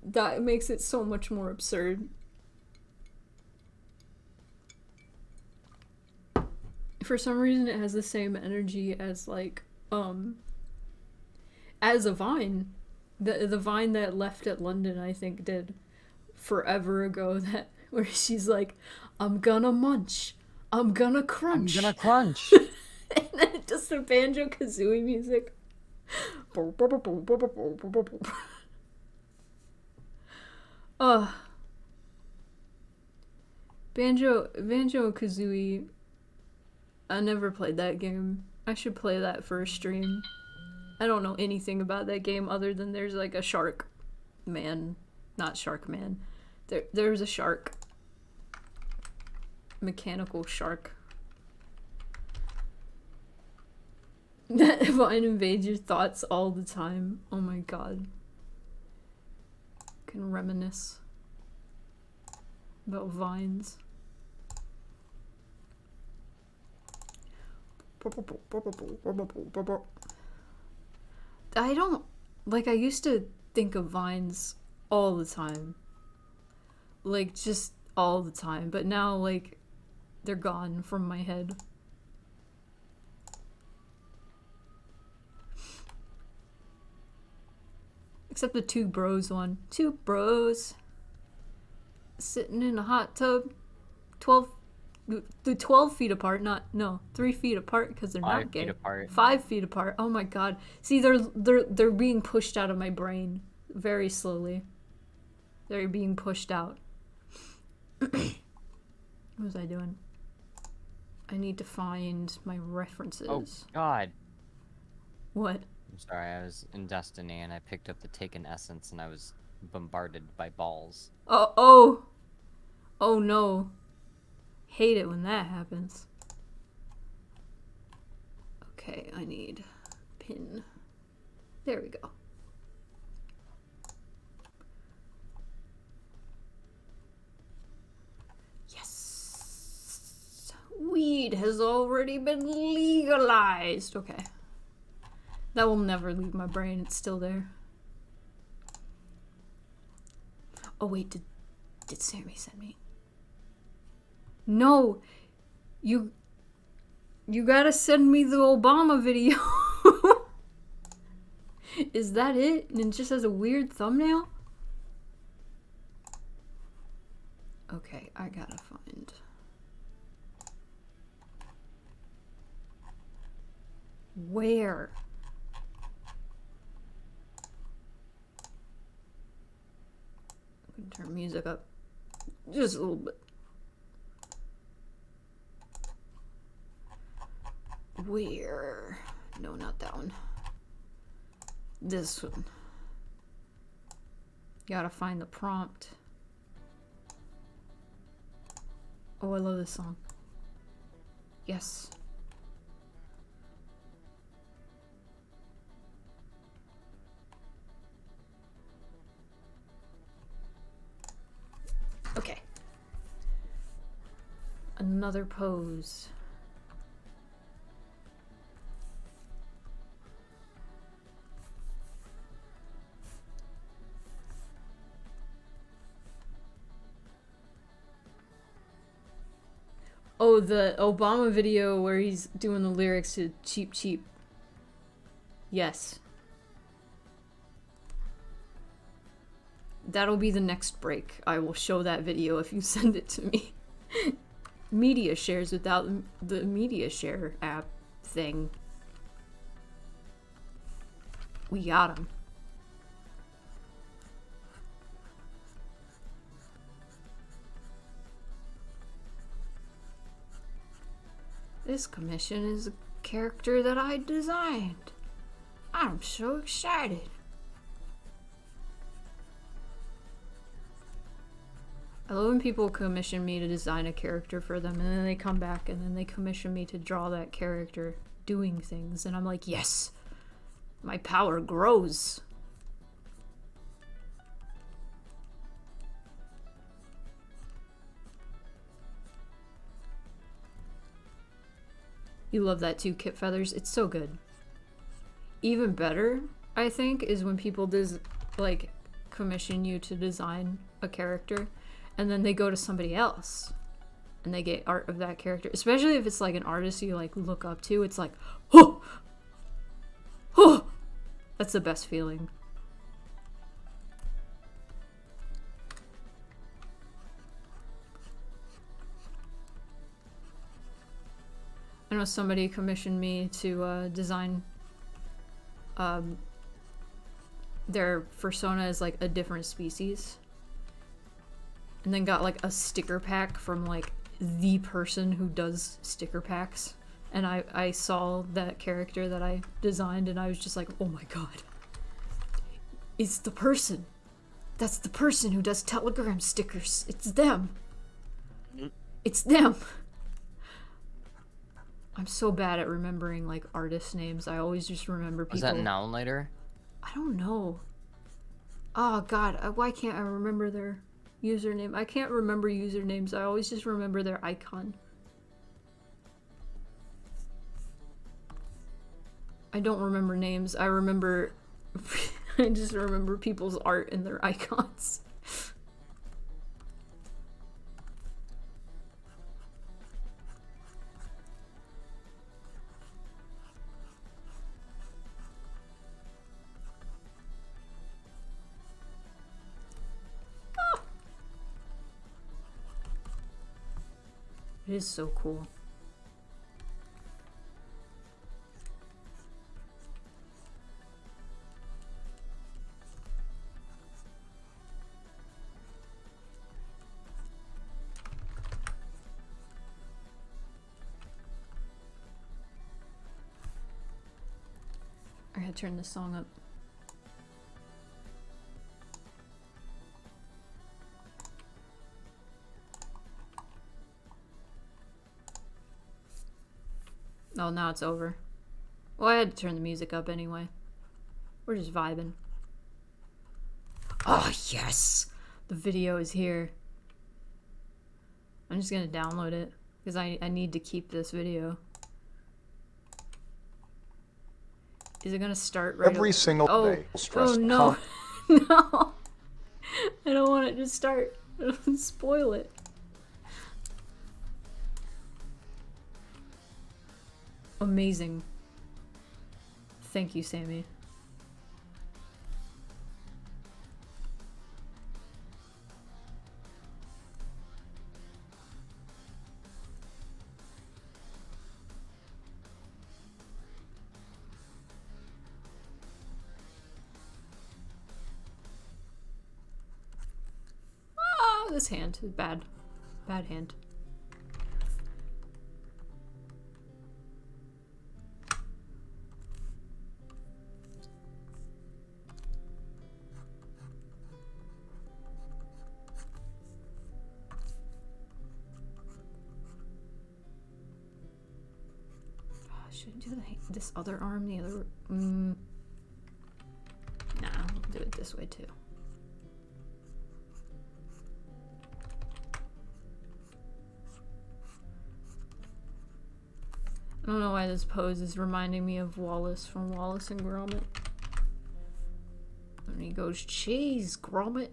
That makes it so much more absurd. For some reason it has the same energy as like as a Vine. The Vine that Left at London, I think, did forever ago, that where she's like, I'm gonna munch. I'm gonna crunch. I'm gonna crunch. And then just the Banjo-Kazooie music. Banjo-Kazooie. I never played that game. I should play that for a stream. I don't know anything about that game other than there's like a shark man. Not Shark Man. There's a shark. Mechanical shark. That Vine invades your thoughts all the time. Oh my god. Can reminisce about vines. I don't, like, I used to think of vines all the time. Like, just all the time. But now, like, they're gone from my head. Except the two bros one. Two bros sitting in a hot tub, 12 feet apart, 3 feet apart because they're 5 not gay. feet apart. 5 feet apart. Oh my god. See, they're being pushed out of my brain very slowly. They're being pushed out. What was I doing? I need to find my references. Oh God. What? I'm sorry. I was in Destiny and I picked up the Taken Essence and I was bombarded by balls. Oh no. Hate it when that happens. Okay, I need pin. There we go. Yes! Weed has already been legalized. Okay. That will never leave my brain. It's still there. Oh wait, did Sammy send me? No! You gotta send me the Obama video. Is that it? And it just has a weird thumbnail? Okay, I gotta find... Where? I can turn music up just a little bit. Where? No, not that one. This one. Gotta find the prompt. Oh, I love this song. Yes. Okay. Another pose. Oh, the Obama video where he's doing the lyrics to Cheap Cheap. Yes. That'll be the next break. I will show that video if you send it to me. Media shares without the media share app thing. We got him. This commission is a character that I designed. I'm so excited. I love when people commission me to design a character for them and then they come back and then they commission me to draw that character doing things and I'm like, yes, my power grows. You love that too, Kit Feathers. It's so good. Even better, I think, is when people commission you to design a character and then they go to somebody else and they get art of that character. Especially if it's like an artist you like look up to. It's like, oh! Oh! That's the best feeling. I know somebody commissioned me to design their persona as like a different species. And then got like a sticker pack from like the person who does sticker packs. And I saw that character that I designed and I was just like, oh my god. It's the person. That's the person who does Telegram stickers. It's them. It's them. I'm so bad at remembering like artist names. I always just remember people. Was that Now and Later? I don't know. Oh god, why can't I remember their username? I can't remember usernames. I always just remember their icon. I don't remember names. I remember I just remember people's art and their icons. It is so cool. I gotta turn this song up. Oh, now it's over. Well, I had to turn the music up anyway. We're just vibing. Oh, yes! The video is here. I'm just gonna download it, because I need to keep this video. Is it gonna start right Every single day. Oh no. No! I don't want it to start. It'll spoil it. Amazing. Thank you, Sammy. Oh, this hand is bad. Bad hand. Should I do this other arm, the other... Nah, I'll do it this way too. I don't know why this pose is reminding me of Wallace from Wallace and Gromit. And he goes, "Cheese, Gromit."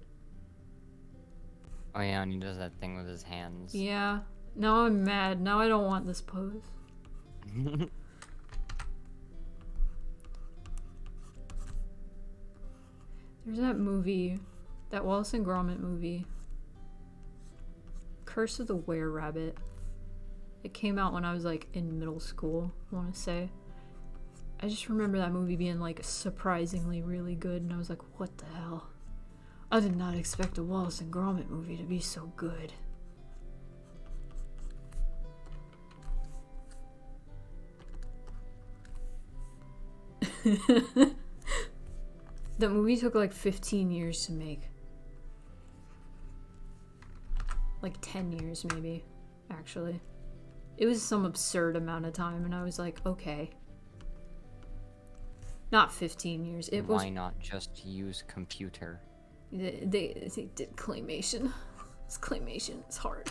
Oh yeah, and he does that thing with his hands. Yeah. Now I'm mad. Now I don't want this pose. There's that movie, that Wallace and Gromit movie, Curse of the Were-Rabbit. It came out when I was like in middle school, I want to say. I just remember that movie being like surprisingly really good, and I was like, what the hell? I did not expect a Wallace and Gromit movie to be so good. That movie took like 15 years to make. Like 10 years maybe, actually. It was some absurd amount of time, and I was like, okay. Not 15 years. It was. Why not just use computer? They did claymation. It's claymation. It's hard.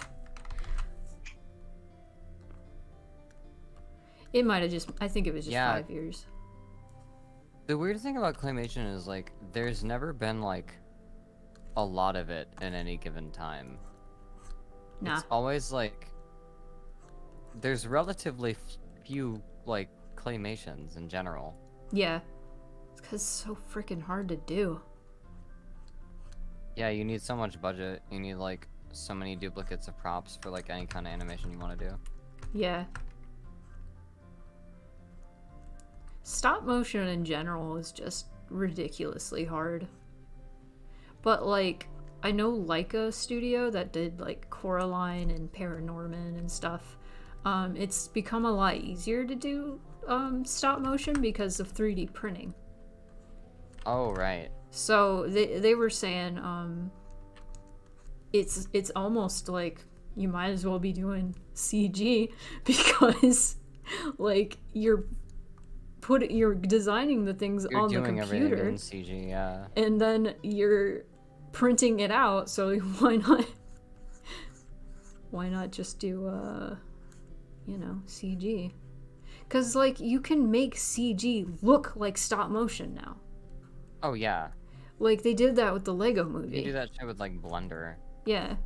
It might have just. I think it was just 5 years. The weird thing about claymation is like there's never been like a lot of it in any given time. Nah. It's always like there's relatively few like claymations in general. Yeah. It's because it's so freaking hard to do. Yeah, you need so much budget. You need like so many duplicates of props for like any kind of animation you want to do. Yeah. Stop motion in general is just ridiculously hard. But like, I know Leica Studio that did like Coraline and Paranorman and stuff. It's become a lot easier to do stop motion because of 3D printing. Oh, right. So they were saying it's almost like you might as well be doing CG because like you're designing the things You're on the doing computer everything in CG, yeah. and then you're printing it out, so why not just do you know, CG? Because like you can make CG look like stop motion now. Oh yeah. Like they did that with the Lego movie. You do that shit with like Blender. Yeah.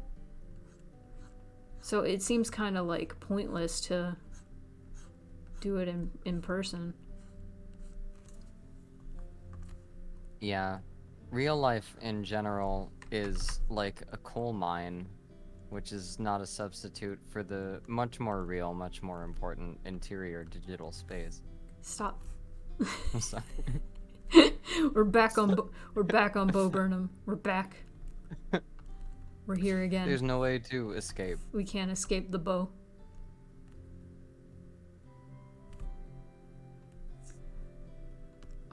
So it seems kind of like pointless to do it in person. Yeah. Real life in general is like a coal mine which is not a substitute for the much more real, much more important interior digital space. Stop. I'm sorry. We're back on Bo Burnham. We're back. We're here again. There's no way to escape. We can't escape the bow.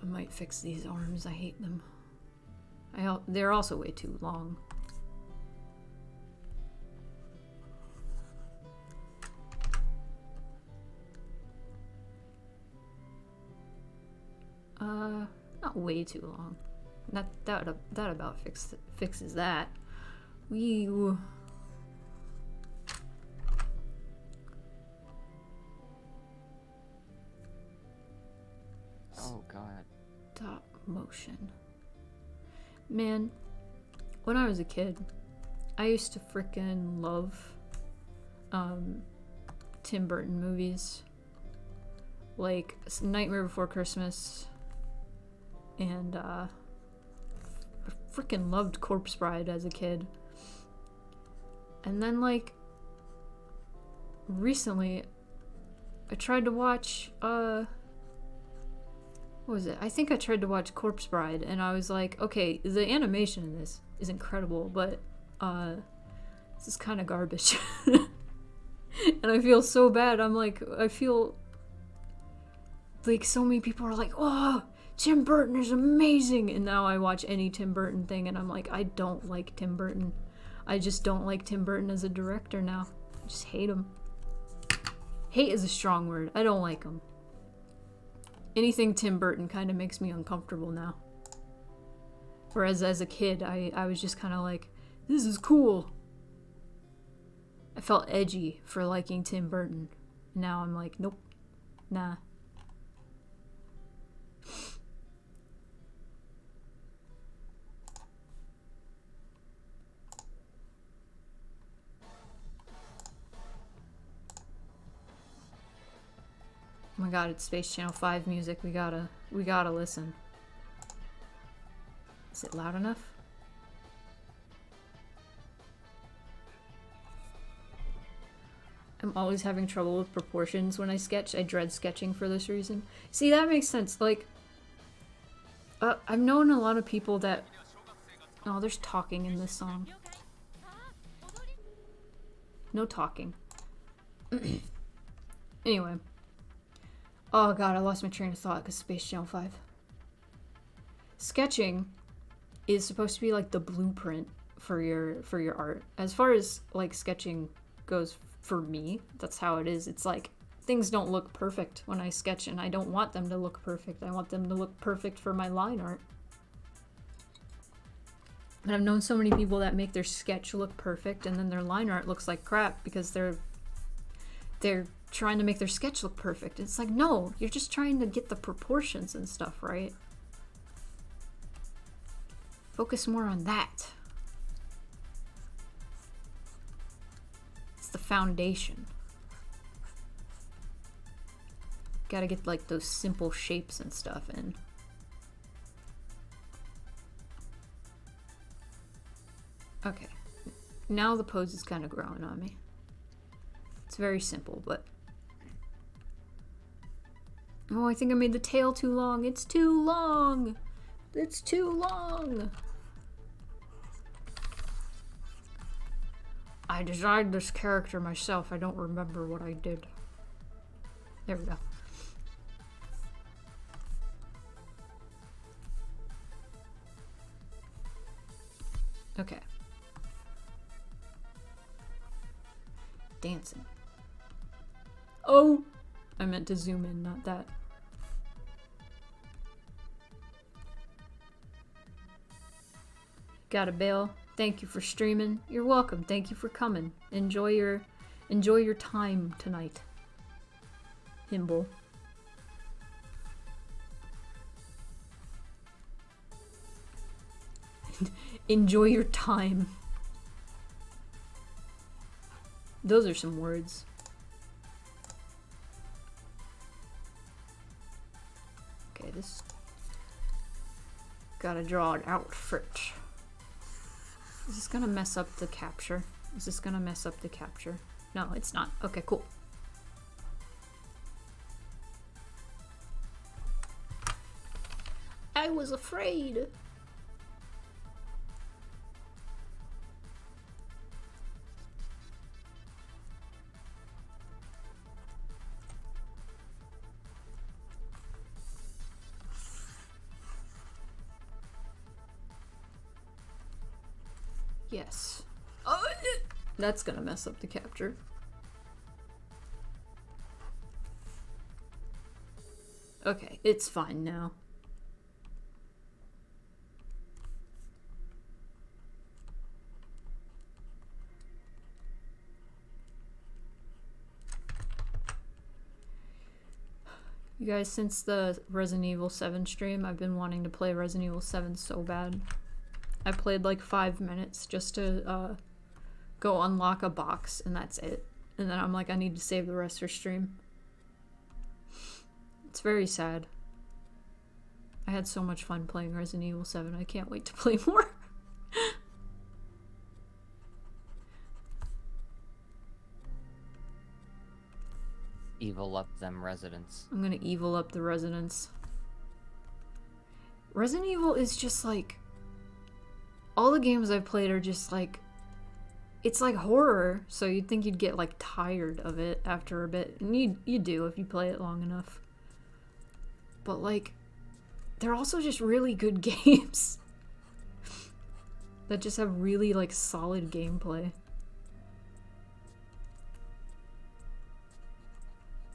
I might fix these arms. I hate them. They're also way too long. Not way too long. That about fixes that. Oh god. Stop motion. Man, when I was a kid, I used to frickin' love Tim Burton movies. Like Nightmare Before Christmas, and I freaking loved Corpse Bride as a kid. And then, like, recently, I tried to watch, what was it? I think I tried to watch Corpse Bride, and I was like, okay, the animation in this is incredible, but, this is kind of garbage. And I feel so bad. I feel like so many people are like, oh, Tim Burton is amazing, and now I watch any Tim Burton thing and I'm like, I don't like Tim Burton. I just don't like Tim Burton as a director now. I just hate him. Hate is a strong word. I don't like him. Anything Tim Burton kind of makes me uncomfortable now. Whereas as a kid, I was just kind of like, this is cool. I felt edgy for liking Tim Burton. Now I'm like, nope. Nah. Oh my god, it's Space Channel 5 music. We gotta listen. Is it loud enough? I'm always having trouble with proportions when I sketch. I dread sketching for this reason. See, that makes sense. Like, I've known a lot of people that... Oh, there's talking in this song. No talking. Anyway. Oh god, I lost my train of thought because Space Channel 5. Sketching is supposed to be like the blueprint for your art. As far as like sketching goes for me, that's how it is. It's like things don't look perfect when I sketch, and I don't want them to look perfect. I want them to look perfect for my line art. And I've known so many people that make their sketch look perfect and then their line art looks like crap because they're trying to make their sketch look perfect. It's like, no, you're just trying to get the proportions and stuff right. Focus more on that. It's the foundation. Gotta get like those simple shapes and stuff in. Okay. Now the pose is kind of growing on me. It's very simple, but... Oh, I think I made the tail too long. It's too long! It's too long! I designed this character myself. I don't remember what I did. There we go. Okay. Dancing. Oh! I meant to zoom in, not that. Gotta bail. Thank you for streaming. You're welcome. Thank you for coming. Enjoy your time tonight. Himble. Enjoy your time. Those are some words. Okay, this... Gotta draw an outfit. Is this gonna mess up the capture? Is this gonna mess up the capture? No, it's not. Okay, cool. I was afraid. Yes. Oh, that's gonna mess up the capture. Okay, it's fine now. You guys, since the Resident Evil 7 stream, I've been wanting to play Resident Evil 7 so bad. I played like 5 minutes just to go unlock a box, and that's it. And then I'm like, I need to save the rest for stream. It's very sad. I had so much fun playing Resident Evil 7. I can't wait to play more. Evil up them residents. I'm gonna evil up the residents. Resident Evil is just like... all the games I've played are just like... it's like horror, so you'd think you'd get like tired of it after a bit. And you do if you play it long enough. But like... they're also just really good games. That just have really like solid gameplay.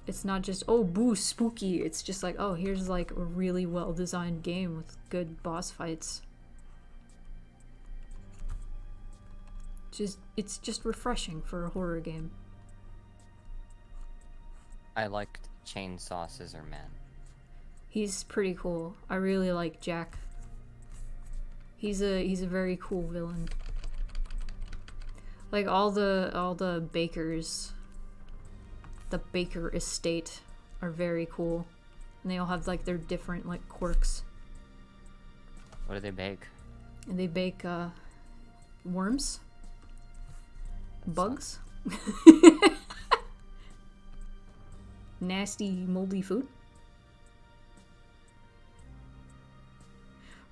It's not just, oh, boo, spooky. It's just like, oh, here's like a really well-designed game with good boss fights. It's just refreshing for a horror game. I liked Chainsaw Scissor Man. He's pretty cool. I really like Jack. He's a very cool villain. Like all the bakers, the Baker estate are very cool. And they all have like their different like quirks. What do they bake? And they bake worms? Bugs? Nasty, moldy food?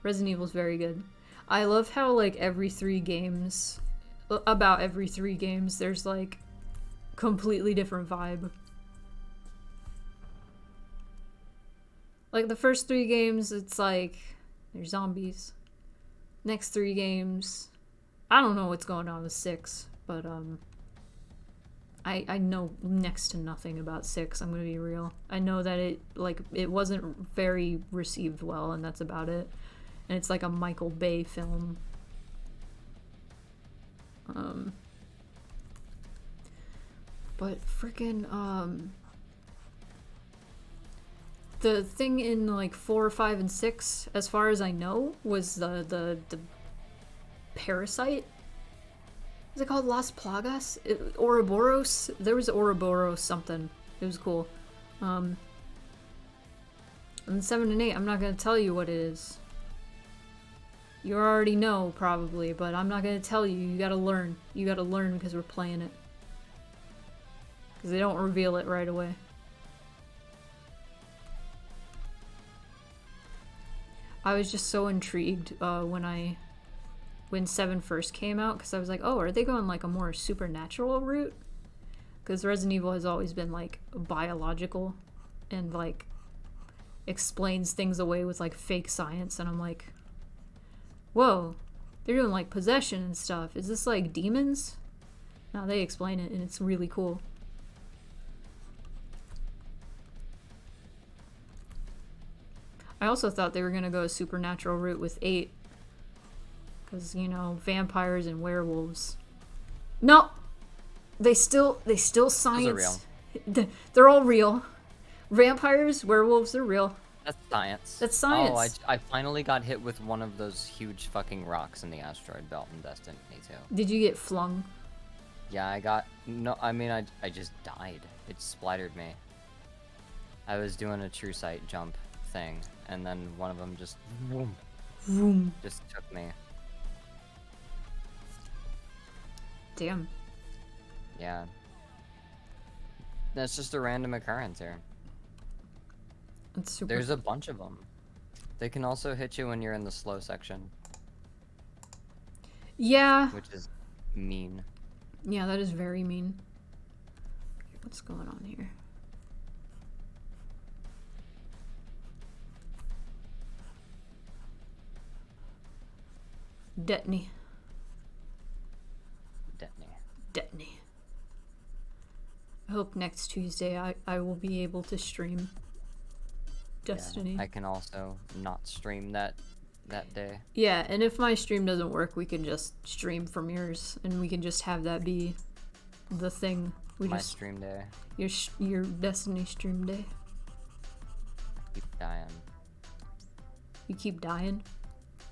Resident Evil's very good. I love how like every 3 games, about every 3 games, there's like completely different vibe. Like the first 3 games, it's like there's zombies. Next 3 games, I don't know what's going on with 6, but I know next to nothing about 6, I'm gonna be real. I know that it wasn't very received well, and that's about it. And it's like a Michael Bay film. But freaking the thing in like 4, 5, and 6, as far as I know, was the parasite. Is it called Las Plagas? Ouroboros? There was Ouroboros something. It was cool. And 7 and 8, I'm not gonna tell you what it is. You already know, probably, but I'm not gonna tell you. You gotta learn. You gotta learn because we're playing it. Because they don't reveal it right away. I was just so intrigued when 7 first came out, because I was like, oh, are they going like a more supernatural route? Because Resident Evil has always been like biological and like explains things away with like fake science, and I'm like, whoa, they're doing like possession and stuff. Is this like demons? No, they explain it and it's really cool. I also thought they were gonna go a supernatural route with 8. Because, you know, vampires and werewolves. No! They still science. Those are real. They're all real. Vampires, werewolves, they're real. That's science. That's science. Oh, I finally got hit with one of those huge fucking rocks in the asteroid belt in Destiny 2. Did you get flung? Yeah, I got... no, I mean, I just died. It splattered me. I was doing a true sight jump thing, and then one of them just... vroom, Vroom. just took me. Damn. Yeah. That's just a random occurrence here. That's super. There's a bunch of them. They can also hit you when you're in the slow section, Yeah. which is mean. Yeah, that is very mean. What's going on here? Detonate. Detonate. I hope next Tuesday I will be able to stream Destiny. Yeah, I can also not stream that day. Yeah, and if my stream doesn't work, we can just stream from yours, and we can just have that be the thing. My stream day. Your Destiny stream day. Keep dying. You keep dying?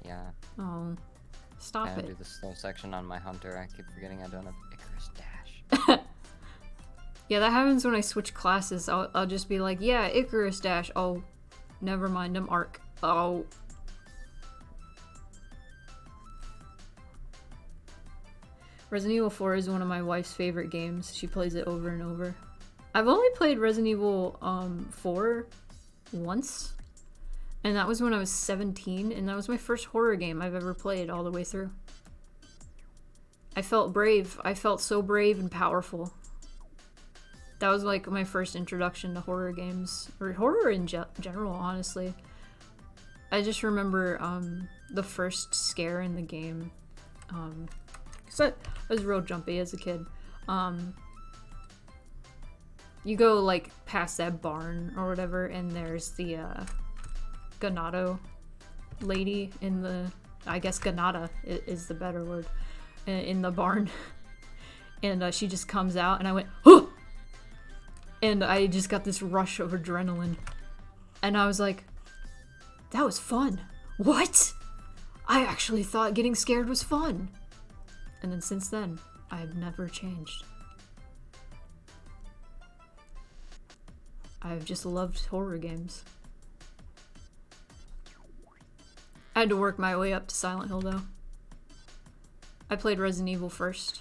Yeah. Oh. Stop I it. do the slow section on my hunter. I keep forgetting I don't have Icarus Dash. Yeah, that happens when I switch classes. I'll just be like, yeah, Icarus Dash. Oh, never mind, I'm Arc. Oh. Resident Evil 4 is one of my wife's favorite games. She plays it over and over. I've only played Resident Evil 4 once, and that was when I was 17, and that was my first horror game I've ever played all the way through. I felt brave. I felt so brave and powerful. That was like my first introduction to horror games, or horror in general, honestly. I just remember the first scare in the game, because I was real jumpy as a kid. You go like past that barn or whatever, and there's the Ganado lady in the, I guess Ganada is the better word, in the barn. And she just comes out, and I went, huh! And I just got this rush of adrenaline. And I was like, that was fun. What? I actually thought getting scared was fun. And then since then, I've never changed. I've just loved horror games. I had to work my way up to Silent Hill though. I played Resident Evil first.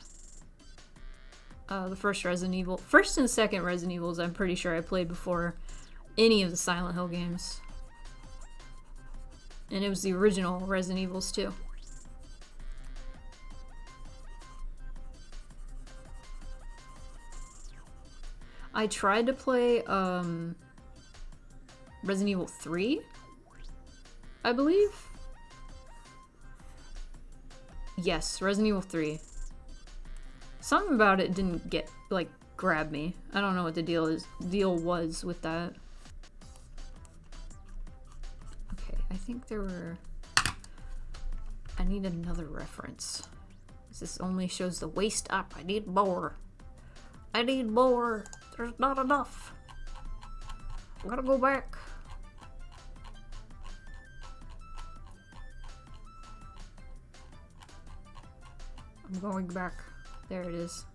The first and second Resident Evils I'm pretty sure I played before any of the Silent Hill games. And it was the original Resident Evils too. I tried to play Resident Evil 3, I believe. Yes, Resident Evil 3. Something about it didn't get, like, grab me. I don't know what the deal was with that. Okay, I think there were... I need another reference. This only shows the waist up. I need more. I need more. There's not enough. I gotta go back. I'm going back. There it is.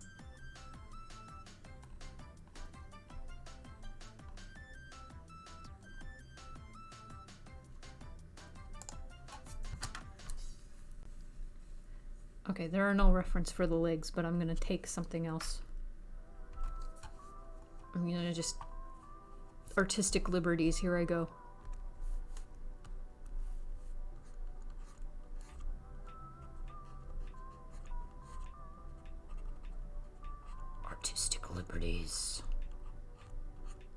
Okay, there are no reference for the legs, but I'm gonna take something else. I'm gonna just... artistic liberties, here I go. Artistic liberties.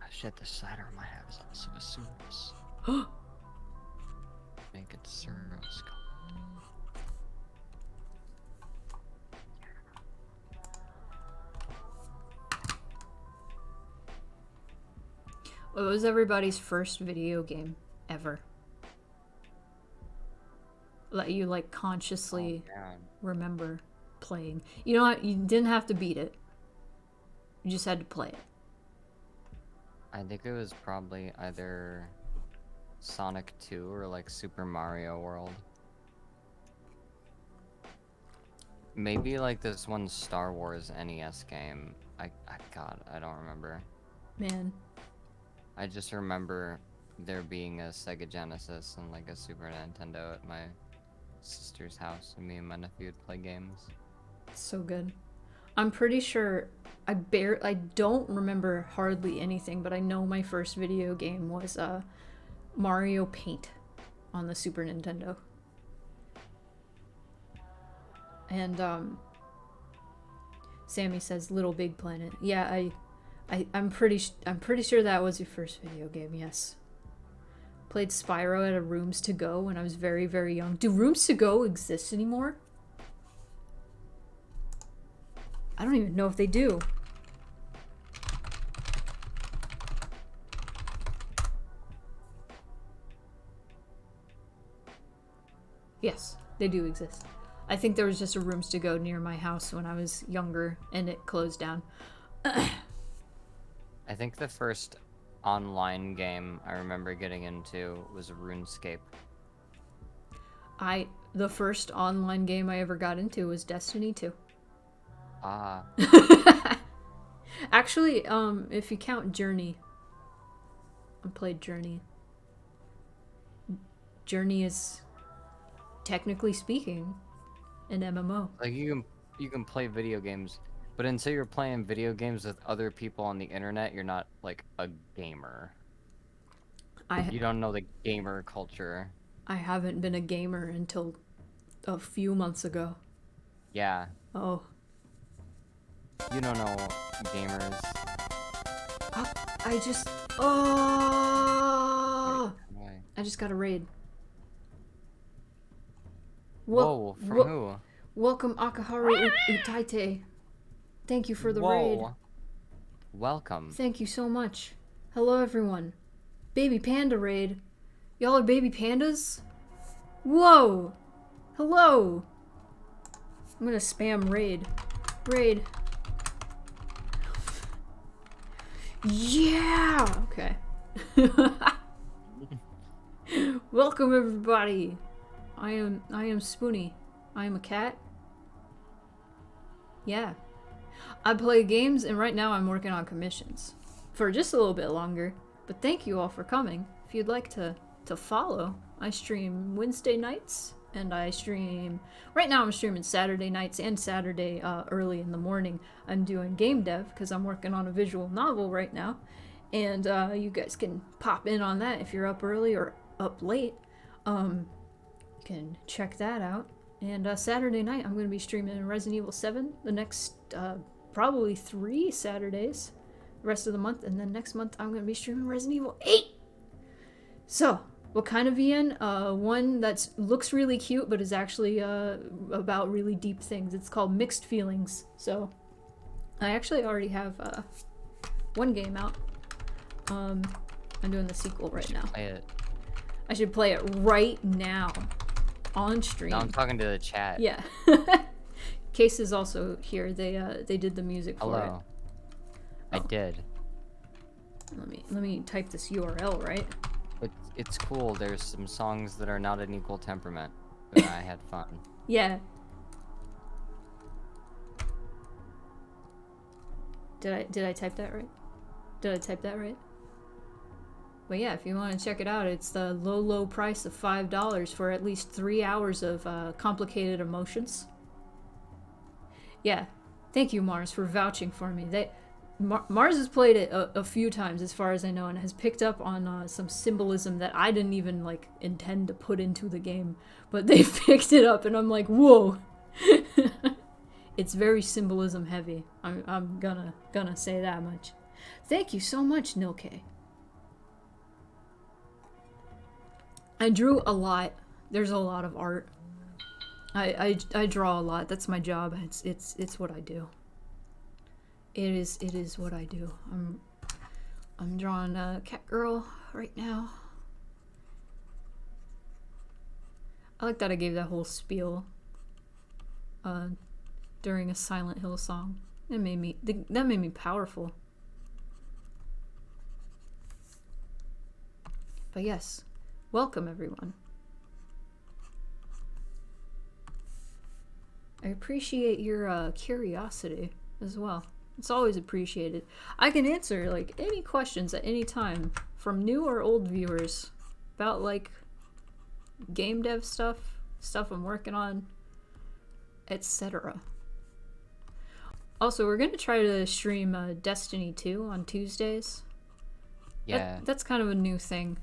Oh shit, the cider I might have is also a Suros. Make it Suros. What was everybody's first video game ever? That you like consciously remember playing. You know what? You didn't have to beat it. You just had to play it. I think it was probably either Sonic 2 or like Super Mario World. Maybe like this one Star Wars NES game. God, I don't remember. Man. I just remember there being a Sega Genesis and like a Super Nintendo at my sister's house, and me and my nephew would play games. So good. I'm pretty sure I don't remember hardly anything, but I know my first video game was Mario Paint on the Super Nintendo. And Sammy says Little Big Planet. Yeah, I'm pretty sure that was your first video game. Yes. Played Spyro at a Rooms to Go when I was very, very young. Do Rooms to Go exist anymore? I don't even know if they do. Yes, they do exist. I think there was just a Rooms to Go near my house when I was younger and it closed down. I think the first online game I remember getting into was RuneScape. The first online game I ever got into was Destiny 2. Ah. Actually, if you count Journey, I played Journey. Journey is, technically speaking, an MMO. Like you can play video games, but until you're playing video games with other people on the internet, you're not like a gamer. You don't know the gamer culture. I haven't been a gamer until a few months ago. Yeah. Oh. You don't know gamers. I just got a raid. Whoa, from who? Welcome Akihari Utaite. Thank you for the raid. Welcome. Thank you so much. Hello everyone. Baby Panda raid. Y'all are baby pandas? Whoa! Hello! I'm gonna spam raid. Raid. Yeah! Okay. Welcome everybody. I am Spoonie. I am a cat. Yeah. I play games and right now I'm working on commissions. For just a little bit longer. But thank you all for coming. If you'd like to follow, I stream Wednesday nights and I stream... Right now I'm streaming Saturday nights and Saturday early in the morning. I'm doing game dev because I'm working on a visual novel right now. And you guys can pop in on that if you're up early or up late. You can check that out. And Saturday night I'm going to be streaming Resident Evil 7 the next probably 3 Saturdays. The rest of the month. And then next month I'm going to be streaming Resident Evil 8. So, what kind of VN? One that looks really cute but is actually about really deep things. It's called Mixed Feelings. So, I actually already have one game out. I'm doing the sequel right now. Play it. I should play it right now. On stream. Now I'm talking to the chat. Yeah. Case is also here. They did the music for it. Hello. I did. Let me type this URL, right? It's cool. There's some songs that are not an equal temperament, but I had fun. Yeah. Did I type that right? Did I type that right? But yeah, if you want to check it out, it's the low price of $5 for at least 3 hours of complicated emotions. Yeah, thank you, Mars, for vouching for me. Mars has played it a few times, as far as I know, and has picked up on some symbolism that I didn't even like intend to put into the game, but they picked it up, and I'm like, whoa. It's very symbolism heavy. I'm gonna say that much. Thank you so much, Nilke. I drew a lot. There's a lot of art. I draw a lot. That's my job. It's what I do. It is what I do. I'm drawing a cat girl right now. I like that I gave that whole spiel during a Silent Hill song. That made me powerful. But yes, welcome everyone. I appreciate your curiosity as well. It's always appreciated. I can answer like any questions at any time from new or old viewers about like game dev stuff I'm working on, etc. Also, we're gonna try to stream Destiny 2 on Tuesdays. Yeah. That's kind of a new thing.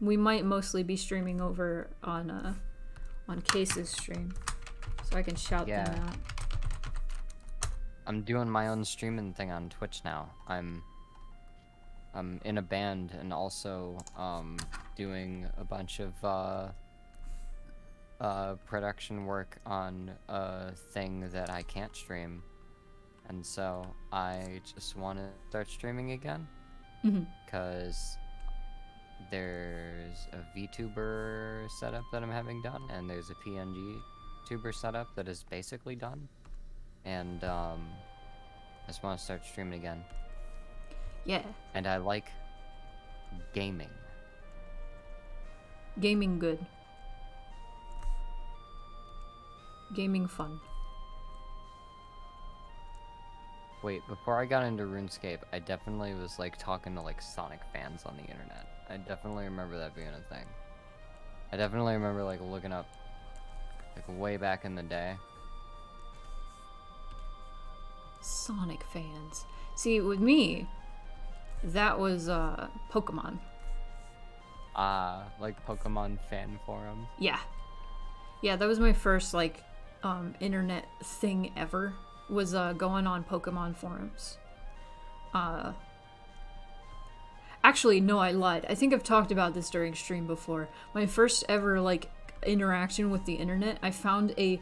We might mostly be streaming over on Case's stream, so I can shout them out. I'm doing my own streaming thing on Twitch now. I'm in a band and also doing a bunch of production work on a thing that I can't stream, and so I just want to start streaming again because there's a VTuber setup that I'm having done, and there's a PNG tuber setup that is basically done, and I just want to start streaming again. Yeah. And I like gaming. Gaming good. Gaming fun. Wait, before I got into RuneScape, I definitely was like talking to like Sonic fans on the internet. I definitely remember that being a thing. I definitely remember like looking up like way back in the day. Sonic fans. See, with me, that was Pokemon. Like Pokemon fan forums. Yeah. Yeah, that was my first like internet thing ever, was going on Pokemon forums. Actually, no, I lied. I think I've talked about this during stream before. My first ever like interaction with the internet, I found a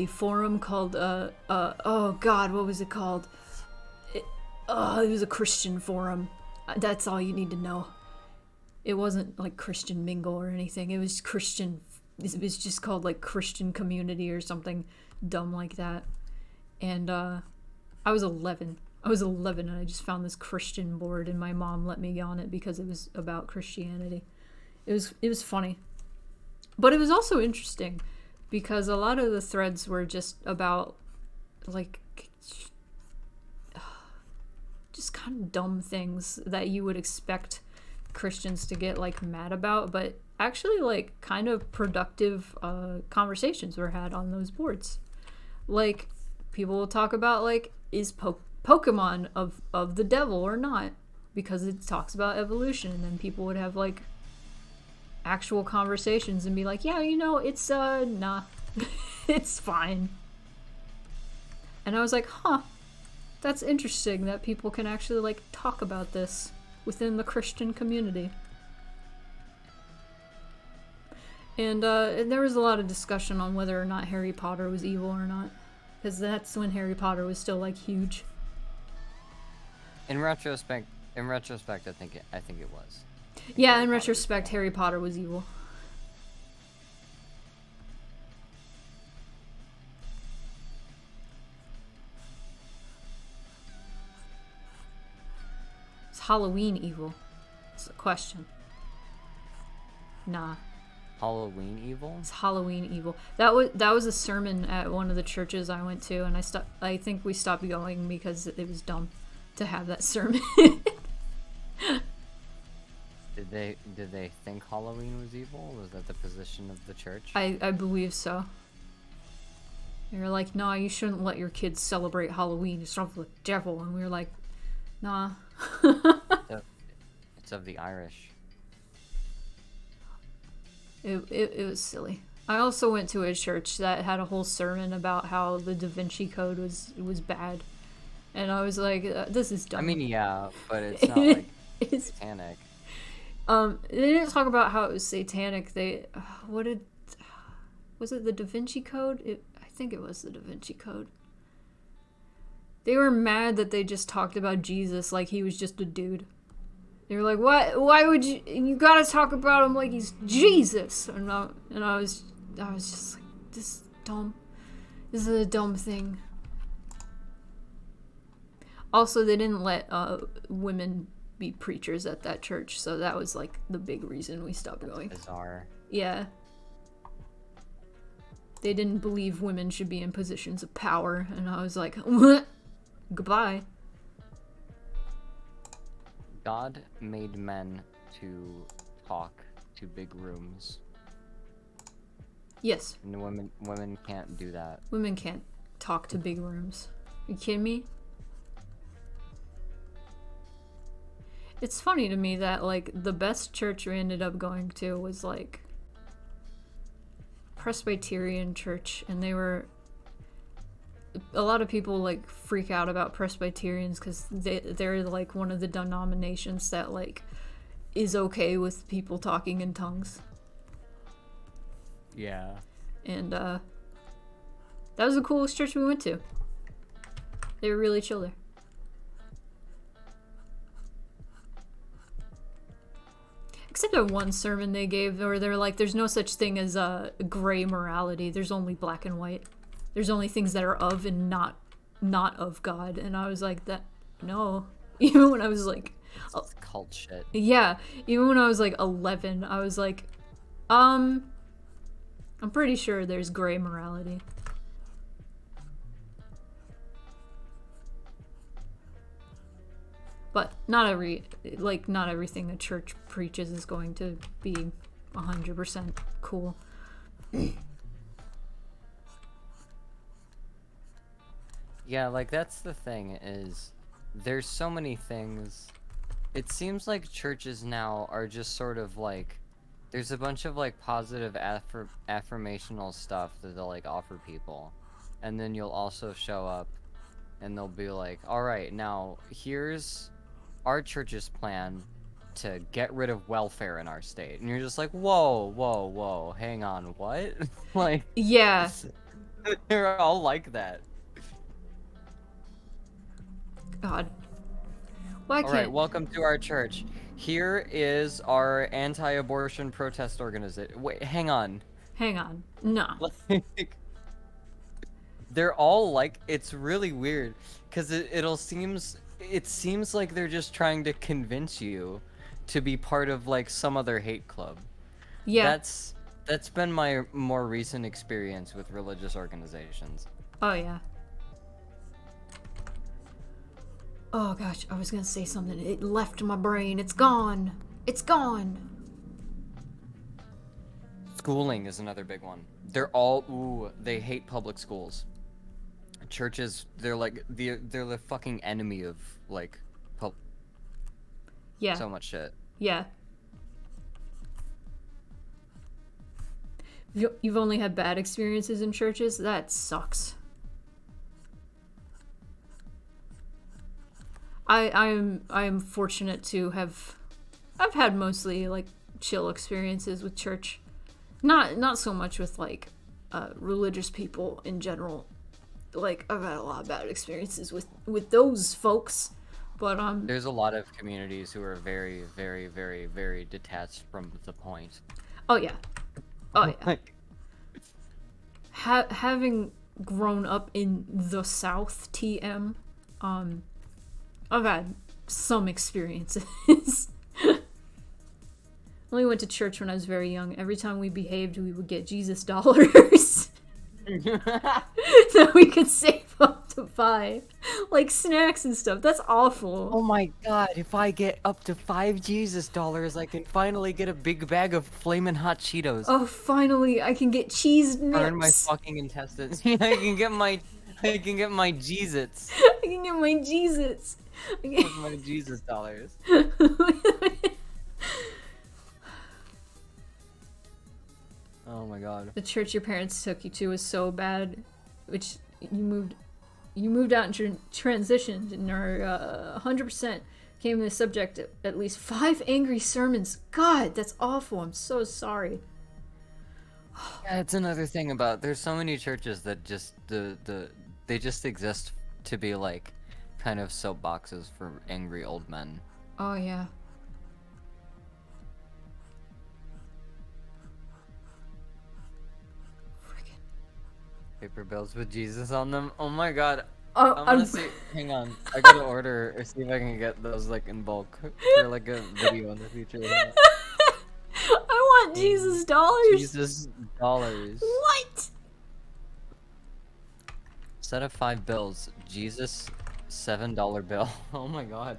forum called oh god, what was it called? It was a Christian forum. That's all you need to know. It wasn't like Christian Mingle or anything. It was Christian. It was just called like Christian Community or something dumb like that. And I was 11. I was 11 and I just found this Christian board, and my mom let me on it because it was about Christianity. It was funny. But it was also interesting because a lot of the threads were just about like just kind of dumb things that you would expect Christians to get like mad about, but actually like kind of productive conversations were had on those boards. Like people will talk about like, is Pokemon of the devil or not, because it talks about evolution, and then people would have like actual conversations and be like, yeah, you know, it's nah. It's fine. And I was like, huh, that's interesting that people can actually like talk about this within the Christian community. And there was a lot of discussion on whether or not Harry Potter was evil or not, because that's when Harry Potter was still like huge. In retrospect, I think it was. Yeah, in retrospect, Harry Potter was evil. Is Halloween evil? That's the question. Nah. Halloween evil? It's Halloween evil. That was a sermon at one of the churches I went to, and I think we stopped going because it was dumb to have that sermon. Did they think Halloween was evil? Was that the position of the church? I believe so. They were like, nah, you shouldn't let your kids celebrate Halloween. It's of the devil. And we were like, nah. It's of the Irish. It was silly. I also went to a church that had a whole sermon about how the Da Vinci Code was bad. And I was like, this is dumb. I mean, yeah, but it's not like satanic. They didn't talk about how it was satanic. Was it the Da Vinci Code? I think it was the Da Vinci Code. They were mad that they just talked about Jesus like he was just a dude. They were like, why would you gotta talk about him like he's Jesus? And I was just like, this is dumb. This is a dumb thing. Also, they didn't let women be preachers at that church, so that was like the big reason we stopped going. Bizarre. Yeah. They didn't believe women should be in positions of power, and I was like, what? Goodbye. God made men to talk to big rooms. Yes. And women can't do that. Women can't talk to big rooms. You kidding me? It's funny to me that, like, the best church we ended up going to was, like, Presbyterian church, and they were... A lot of people, like, freak out about Presbyterians because they're, like, one of the denominations that, like, is okay with people talking in tongues. Yeah. And, that was the coolest church we went to. They were really chill there. Except that one sermon they gave where they're like, there's no such thing as gray morality. There's only black and white. There's only things that are of and not of God. And I was like, that, no. Even when I was like... It's cult shit. Yeah. Even when I was like 11, I was like, I'm pretty sure there's gray morality. But not everything a church preaches is going to be 100% cool. Yeah, like that's the thing is there's so many things. It seems like churches now are just sort of like there's a bunch of like positive affirmational stuff that they'll like offer people. And then you'll also show up and they'll be like, "All right, now here's our church's plan to get rid of welfare in our state." And you're just like, whoa, hang on, what? Like, Yeah. they're all like that. God. Why can't... Alright, welcome to our church. Here is our anti-abortion protest organization. Wait, hang on. Hang on. No. Like, they're all like, it's really weird, because it seems like they're just trying to convince you to be part of like some other hate club. Yeah. That's been my more recent experience with religious organizations. Oh, yeah. Oh, gosh. I was gonna say something. It left my brain. It's gone. It's gone. Schooling is another big one. They hate public schools. Churches, they're like they're the fucking enemy of like Yeah. so much shit. Yeah. You've only had bad experiences in churches? That sucks. I'm fortunate to have... I've had mostly, like, chill experiences with church. Not so much with, like, religious people in general. Like, I've had a lot of bad experiences with those folks. But, There's a lot of communities who are very, very, very, very detached from the point. Oh, yeah. Oh, yeah. Like, Having grown up in the South, TM, I've had some experiences. Only went to church when I was very young. Every time we behaved, we would get Jesus dollars. So we could save up to buy, like, snacks and stuff. That's awful. oh my god, if I get up to $5 I can finally get a big bag of flamin' hot Cheetos. Oh, finally, I can get cheese Burn my nips. fucking intestines. I can get my Jesus. I can get my Jesus. With my Jesus dollars. Oh my god. The church your parents took you to was so bad, which you moved out and transitioned, and are 100% came the subject of at least 5 angry sermons. God, that's awful. I'm so sorry. Yeah, it's another thing about there's so many churches that just they just exist to be like kind of soapboxes for angry old men. Oh yeah. Paper bills with Jesus on them. Oh my god. Oh, I'm gonna see. Hang on. I gotta order or see if I can get those like in bulk for like a video in the future. I want Jesus dollars. Jesus dollars. What? Set of 5 bills. Jesus $7 bill. Oh my god.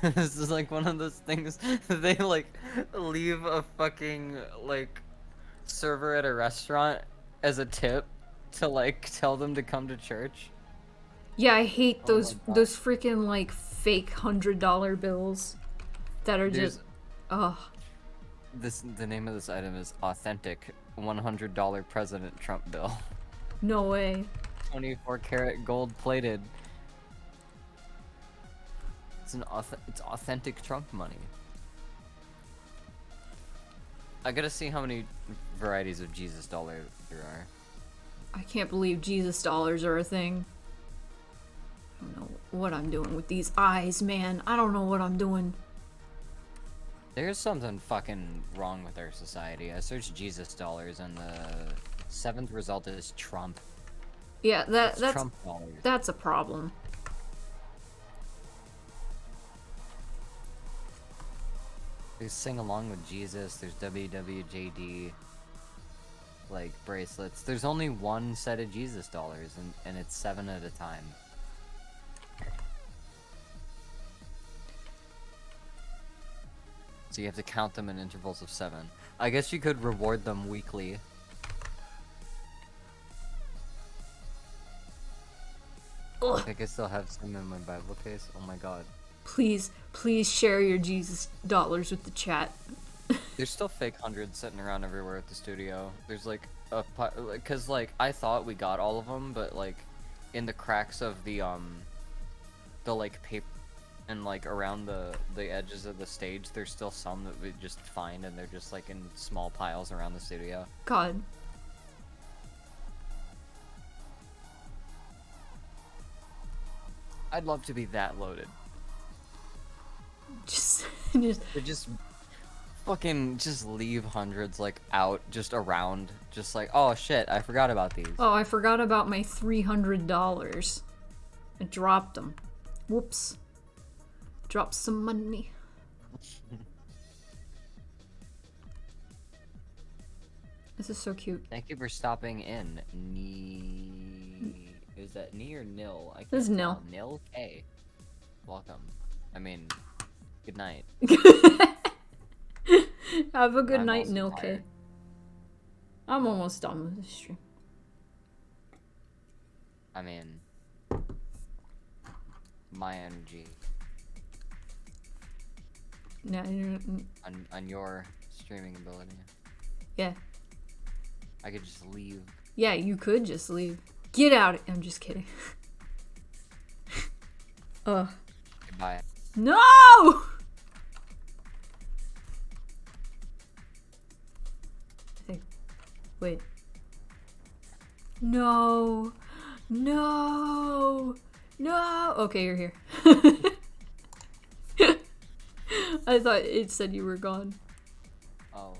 This is like one of those things they like leave a fucking like server at a restaurant as a tip to like tell them to come to church. Yeah, I hate Oh those my God. those freaking like fake $100 bills that are There's- just ugh. The name of this item is authentic $100 President Trump bill. No way. 24 karat gold plated. It's authentic Trump money. I gotta see how many varieties of Jesus dollar there are. I can't believe Jesus dollars are a thing. I don't know what I'm doing with these eyes, man. I don't know what I'm doing. There's something fucking wrong with our society. I searched Jesus dollars and the 7th result is Trump. Yeah, It's that's Trump dollars. that's a problem. There's Sing Along with Jesus, there's WWJD, like, bracelets. There's only one set of Jesus dollars, and it's 7 at a time. So you have to count them in intervals of 7. I guess you could reward them weekly. Ugh. I think I still have some in my Bible case. Oh my god. Please share your Jesus dollars with the chat. There's still fake hundreds sitting around everywhere at the studio. There's like a cause like I thought we got all of them, but like in the cracks of the like paper and like around the edges of the stage, there's still some that we just find and they're just like in small piles around the studio. God. I'd love to be that loaded. Just To just fucking just leave hundreds like out just around, just like, oh shit, I forgot about these. oh, I forgot about my $300. I dropped them. Whoops. Dropped some money. This is so cute. Thank you for stopping in. Is that knee or nil? I This is can't nil. tell. Nil K. Welcome. I mean, good night. Have a good I'm night, also Nilke. tired. I'm almost done with this stream. I mean, my energy Yeah, on your streaming ability. yeah. I could just leave. Yeah, you could just leave. Get out. I'm just kidding. Ugh. Goodbye. No! Wait. No. No. No. Okay, you're here. I thought it said you were gone. Oh.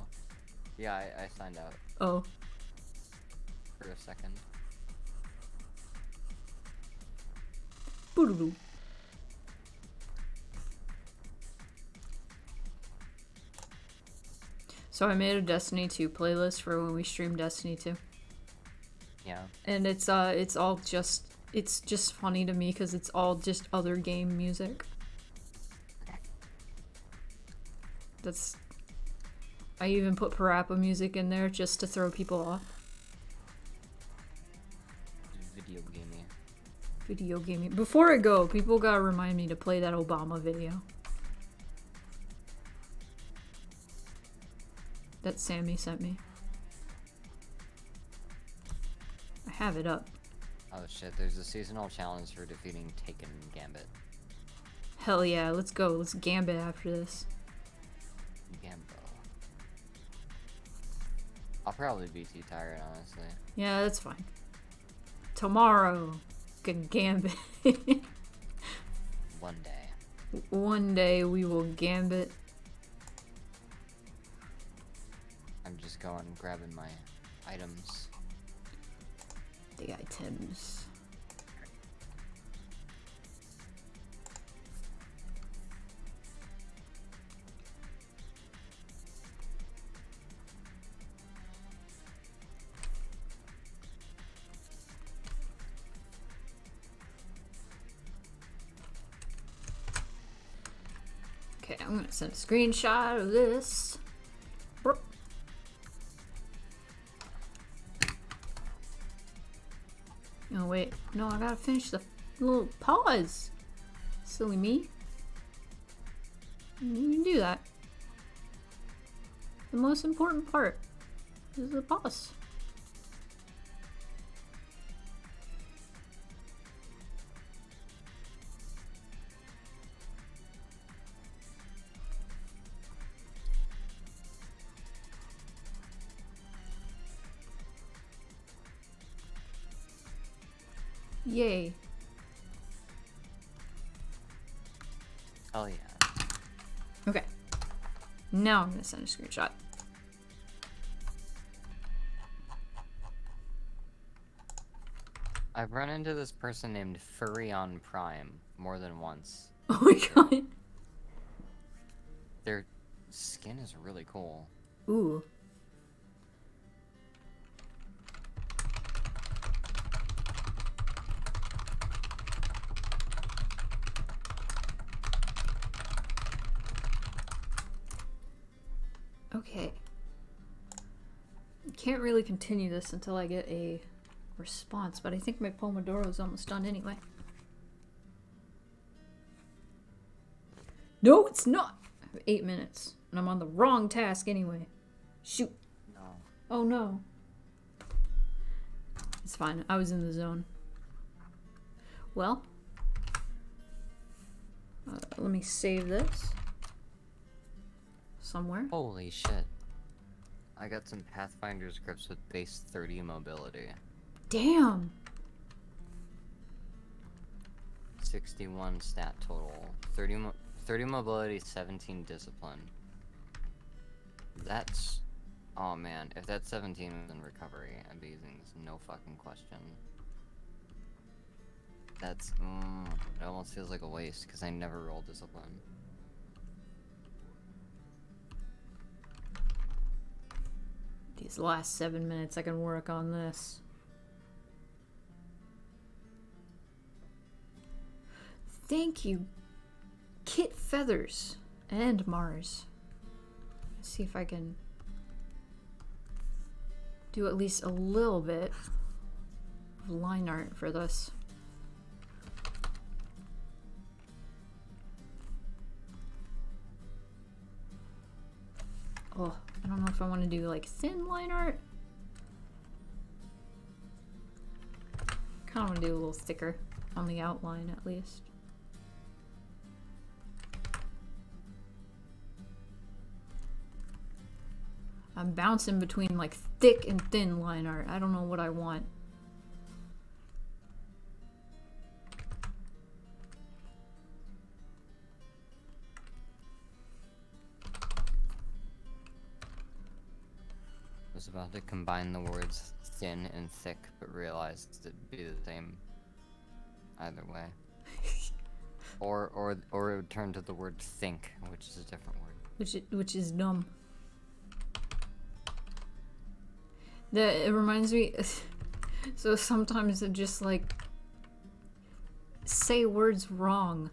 Yeah, I signed out Oh. for a second. Boo-doo-doo. So I made a Destiny 2 playlist for when we stream Destiny 2. Yeah. And it's just funny to me because it's all just other game music. I even put Parappa'd music in there just to throw people off. Video gaming. Before I go, people gotta remind me to play that Obama video. That Sammy sent me. I have it up. Oh shit, there's a seasonal challenge for defeating Taken Gambit. Hell yeah, let's go. Let's gambit after this. Gambo. I'll probably be too tired, honestly. Yeah, that's fine. Tomorrow, can gambit. One day. One day we will gambit. I'm just going grabbing my items. The items. Okay, I'm gonna send a screenshot of this. Burp. Oh, wait. No, I gotta finish the little pause. Silly me. You can do that. The most important part is the pause. Yay. Oh yeah. Okay. Now I'm gonna send a screenshot. I've run into this person named Furry Prime more than once. Oh my god. Their skin is really cool. Ooh. Okay. Can't really continue this until I get a response, but I think my Pomodoro is almost done anyway. No, it's not! I have 8 minutes, and I'm on the wrong task anyway. Shoot. No. Oh no. It's fine, I was in the zone. Well, let me save this somewhere. Holy shit. I got some Pathfinder scripts with base 30 mobility. Damn! 61 stat total. 30 mobility, 17 discipline. That's... Oh man, if that's 17 in recovery, I'd be using this no fucking question. That's... it almost feels like a waste, because I never roll discipline. These last 7 minutes I can work on this. Thank you, Kit Feathers and Mars. Let's see if I can do at least a little bit of line art for this. Oh, I don't know if I want to do like thin line art. Kind of want to do a little thicker on the outline at least. I'm bouncing between like thick and thin line art. I don't know what I want. I was about to combine the words thin and thick, but realized it'd be the same either way. or it would turn to the word think, which is a different word. Which is dumb. It reminds me, so sometimes it just like say words wrong,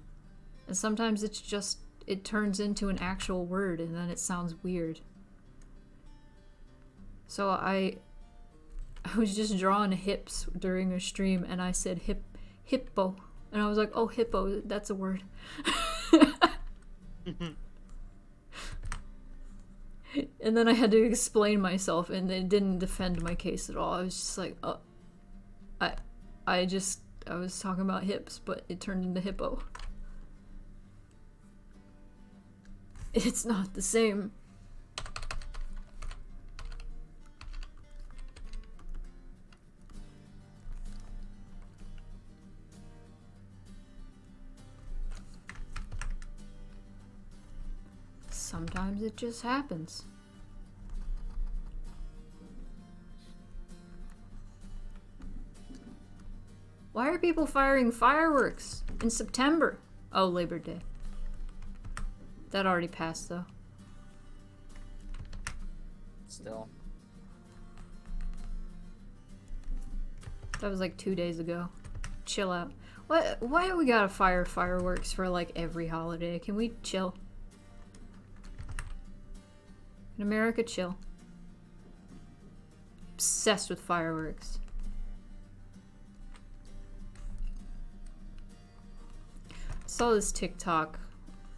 and sometimes it's just it turns into an actual word and then it sounds weird. So I was just drawing hips during a stream and I said hippo, and I was like, oh, hippo, that's a word. And then I had to explain myself, and it didn't defend my case at all. I was just like, oh, I was talking about hips, but it turned into hippo. It's not the same. Sometimes it just happens. Why are people firing fireworks in September? Oh, Labor Day. That already passed, though. Still. That was like 2 days ago. Chill out. Why do we gotta fire fireworks for like every holiday? Can we chill? In America, chill. Obsessed with fireworks. saw this TikTok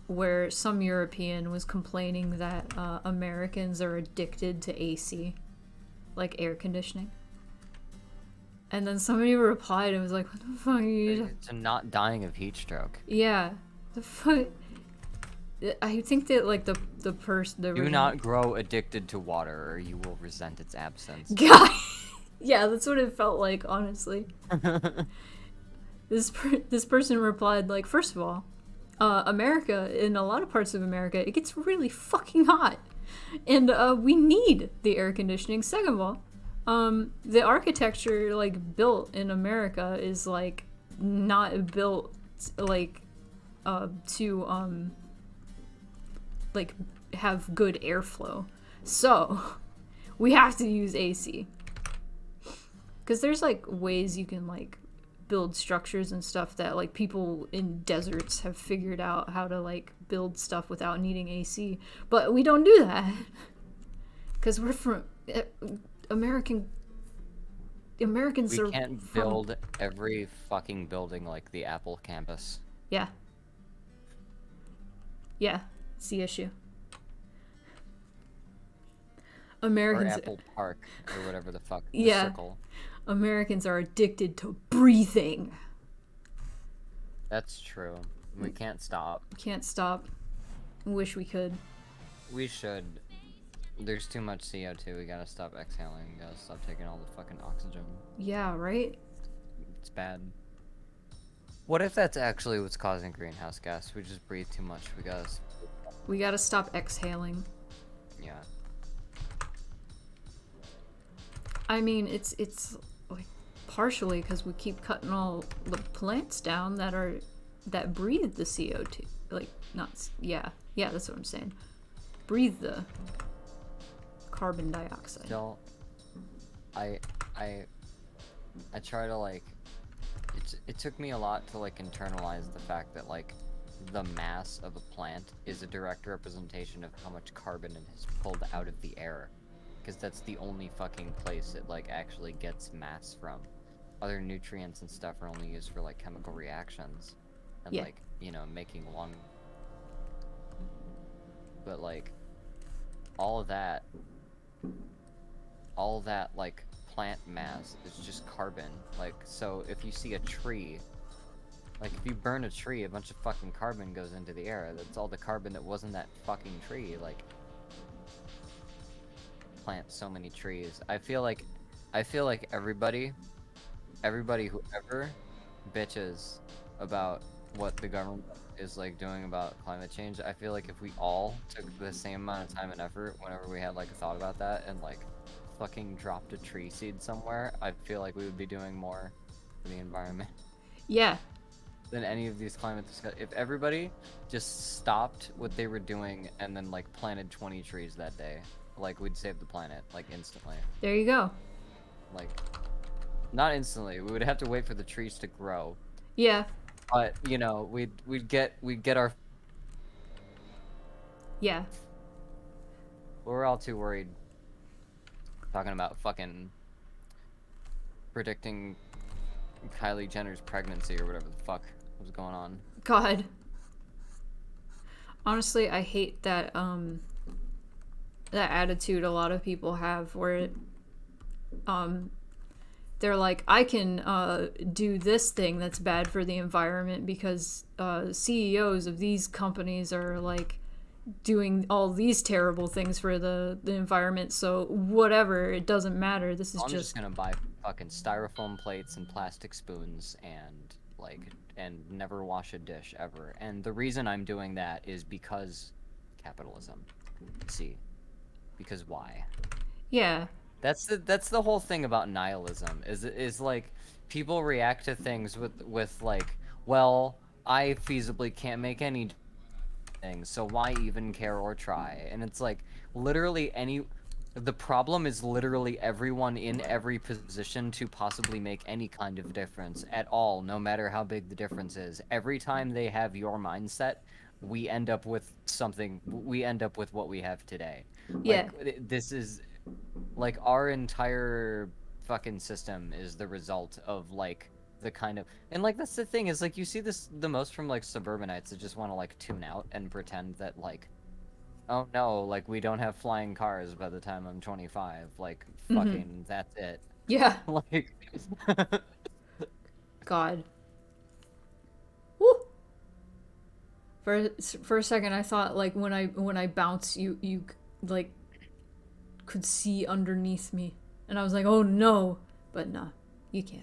where some European was complaining that Americans are addicted to AC, like air conditioning. And then somebody replied and was like, "What the fuck are you?" To not dying of heat stroke. Yeah, the fuck. I think that like the person. Do not grow addicted to water, or you will resent its absence. God. Yeah, that's what it felt like, honestly. This person replied like, first of all, America, in a lot of parts of America, it gets really fucking hot, and we need the air conditioning. Second of all, the architecture like built in America is like not built like to like have good airflow, so we have to use AC. Because there's like ways you can like build structures and stuff that like people in deserts have figured out how to like build stuff without needing AC, but we don't do that because we're from Americans. We can't build every fucking building like the Apple campus. Yeah, it's the issue. Americans, or Apple Park, or whatever the fuck. The Yeah. Circle. Americans are addicted to breathing. That's true. We can't stop. Can't stop. Wish we could. We should. There's too much CO2. We gotta stop exhaling. We gotta stop taking all the fucking oxygen. Yeah, right? It's bad. What if that's actually what's causing greenhouse gas? We just breathe too much. We gotta stop exhaling. Yeah. I mean, it's like partially because we keep cutting all the plants down that breathe the CO2. Like, yeah, that's what I'm saying. Breathe the carbon dioxide. Still, I try to like. It took me a lot to like internalize the fact that like the mass of a plant is a direct representation of how much carbon it has pulled out of the air. Because that's the only fucking place it like actually gets mass from. Other nutrients and stuff are only used for like chemical reactions and like, you know, making long. But like all of that like plant mass is just carbon. Like, so if you see a tree, like if you burn a tree, a bunch of fucking carbon goes into the air. That's all the carbon that wasn't that fucking tree. Like, plant so many trees. I feel like everybody who ever bitches about what the government is like doing about climate change, I feel like if we all took the same amount of time and effort whenever we had like a thought about that and like fucking dropped a tree seed somewhere, I feel like we would be doing more for the environment. Yeah. Than any of these climate discussions. If everybody just stopped what they were doing and then like planted 20 trees that day, like we'd save the planet like instantly. There you go. Like, not instantly. We would have to wait for the trees to grow. Yeah. But you know, we'd get our. Yeah. We're all too worried. Talking about fucking predicting Kylie Jenner's pregnancy or whatever the fuck was going on. God. Honestly, I hate that that attitude a lot of people have where they're like, I can do this thing that's bad for the environment because CEOs of these companies are like doing all these terrible things for the environment, so whatever, it doesn't matter. This is I'm just gonna buy fucking styrofoam plates and plastic spoons and never wash a dish ever. And the reason I'm doing that is because capitalism. See, because why? Yeah. That's the whole thing about nihilism. Is like people react to things with like, well, I feasibly can't make any things, so why even care or try? And it's like literally the problem is literally everyone in every position to possibly make any kind of difference at all, no matter how big the difference is. Every time they have your mindset, we end up with what we have today. Yeah. Like, this is like our entire fucking system is the result of like the kind of, and like that's the thing is like you see this the most from like suburbanites that just want to like tune out and pretend that like, oh no, like we don't have flying cars by the time I'm 25, like fucking that's it. Yeah. Like God. Woo. For a second, I thought like when I bounce, you like could see underneath me, and I was like, oh no, but nah, you can't.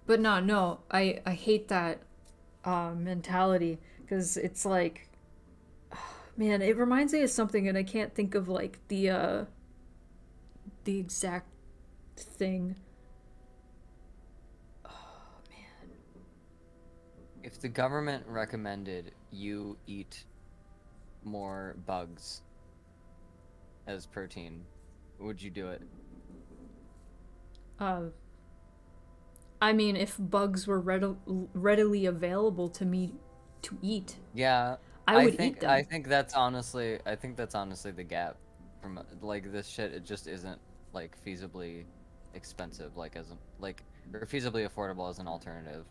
But no, I hate that mentality because it's like, man, it reminds me of something, and I can't think of like the exact thing. if the government recommended you eat more bugs as protein, would you do it? I mean, if bugs were readily available to me to eat, Yeah, I would eat them. I think that's honestly the gap from like this shit. It just isn't like feasibly expensive, like as like or feasibly affordable as an alternative.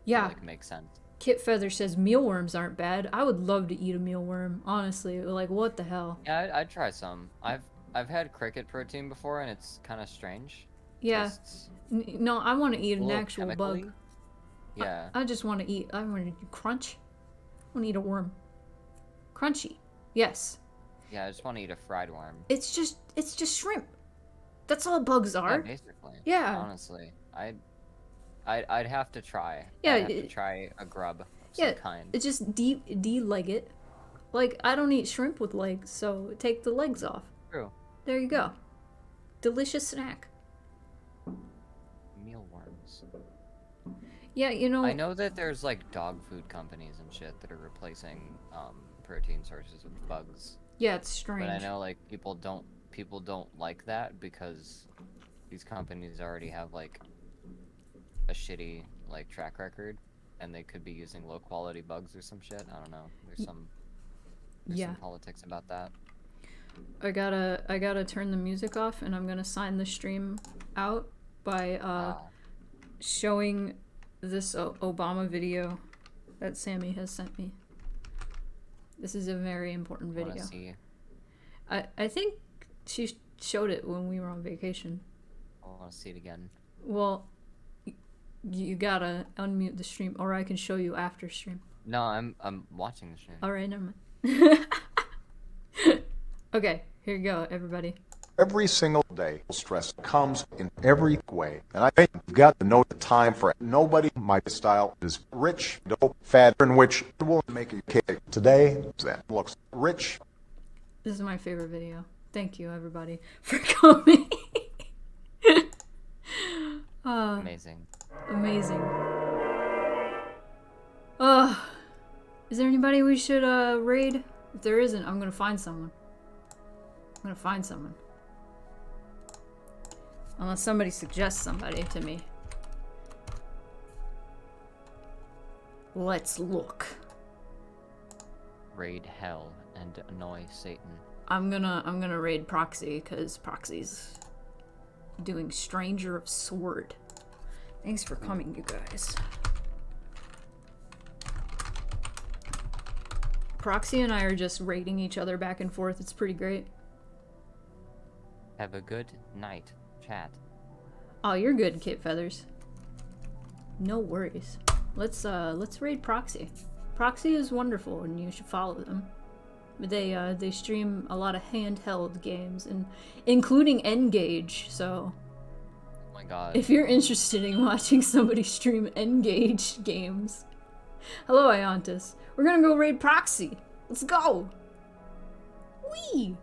Yeah. To, like make sense. Kit Feather says mealworms aren't bad. I would love to eat a mealworm, honestly. Like, what the hell? Yeah, I'd try some. I've had cricket protein before, and it's kind of strange. Yeah. No, I want to eat an actual chemically. bug. Yeah. I just want to eat. I want to crunch. I want to eat a worm. Crunchy. Yes. Yeah, I just want to eat a fried worm. It's just shrimp. That's all bugs are. Yeah, basically. Yeah. Honestly, I'd have to try. Yeah. I'd have to try a grub of some kind. It's just de-leg it. Like, I don't eat shrimp with legs, so take the legs off. True. There you go. Delicious snack. Mealworms. Yeah, you know. I know that there's like dog food companies and shit that are replacing protein sources with bugs. Yeah, it's strange. But I know like people don't like that because these companies already have like a shitty like track record, and they could be using low quality bugs or some shit. I don't know. There's some politics about that. I gotta turn the music off, and I'm gonna sign the stream out by showing this Obama video that Sammy has sent me. This is a very important video. I wanna see. I think she showed it when we were on vacation. I want to see it again. Well, you gotta unmute the stream, or I can show you after stream. No, I'm watching the stream. All right, never mind. Okay, here you go, everybody. Every single day, stress comes in every way. And I think you've got to know the time for it. Nobody, my style, is rich, dope, fat, in which will make you kick. Today, that looks rich. This is my favorite video. Thank you, everybody, for coming. Amazing. Amazing. Is there anybody we should raid? If there isn't, I'm gonna find someone. Unless somebody suggests somebody to me. Let's look. Raid hell and annoy Satan. I'm gonna raid Proxy, because Proxy's doing Stranger of Sword. Thanks for coming, you guys. Proxy and I are just raiding each other back and forth. It's pretty great. Have a good night, chat. Oh, you're good, Kit Feathers. No worries. Let's raid Proxy. Proxy is wonderful, and you should follow them. They stream a lot of handheld games, and including N-Gage. So, oh my god, if you're interested in watching somebody stream N-Gage games, hello, Iontis. We're gonna go raid Proxy. Let's go. Whee!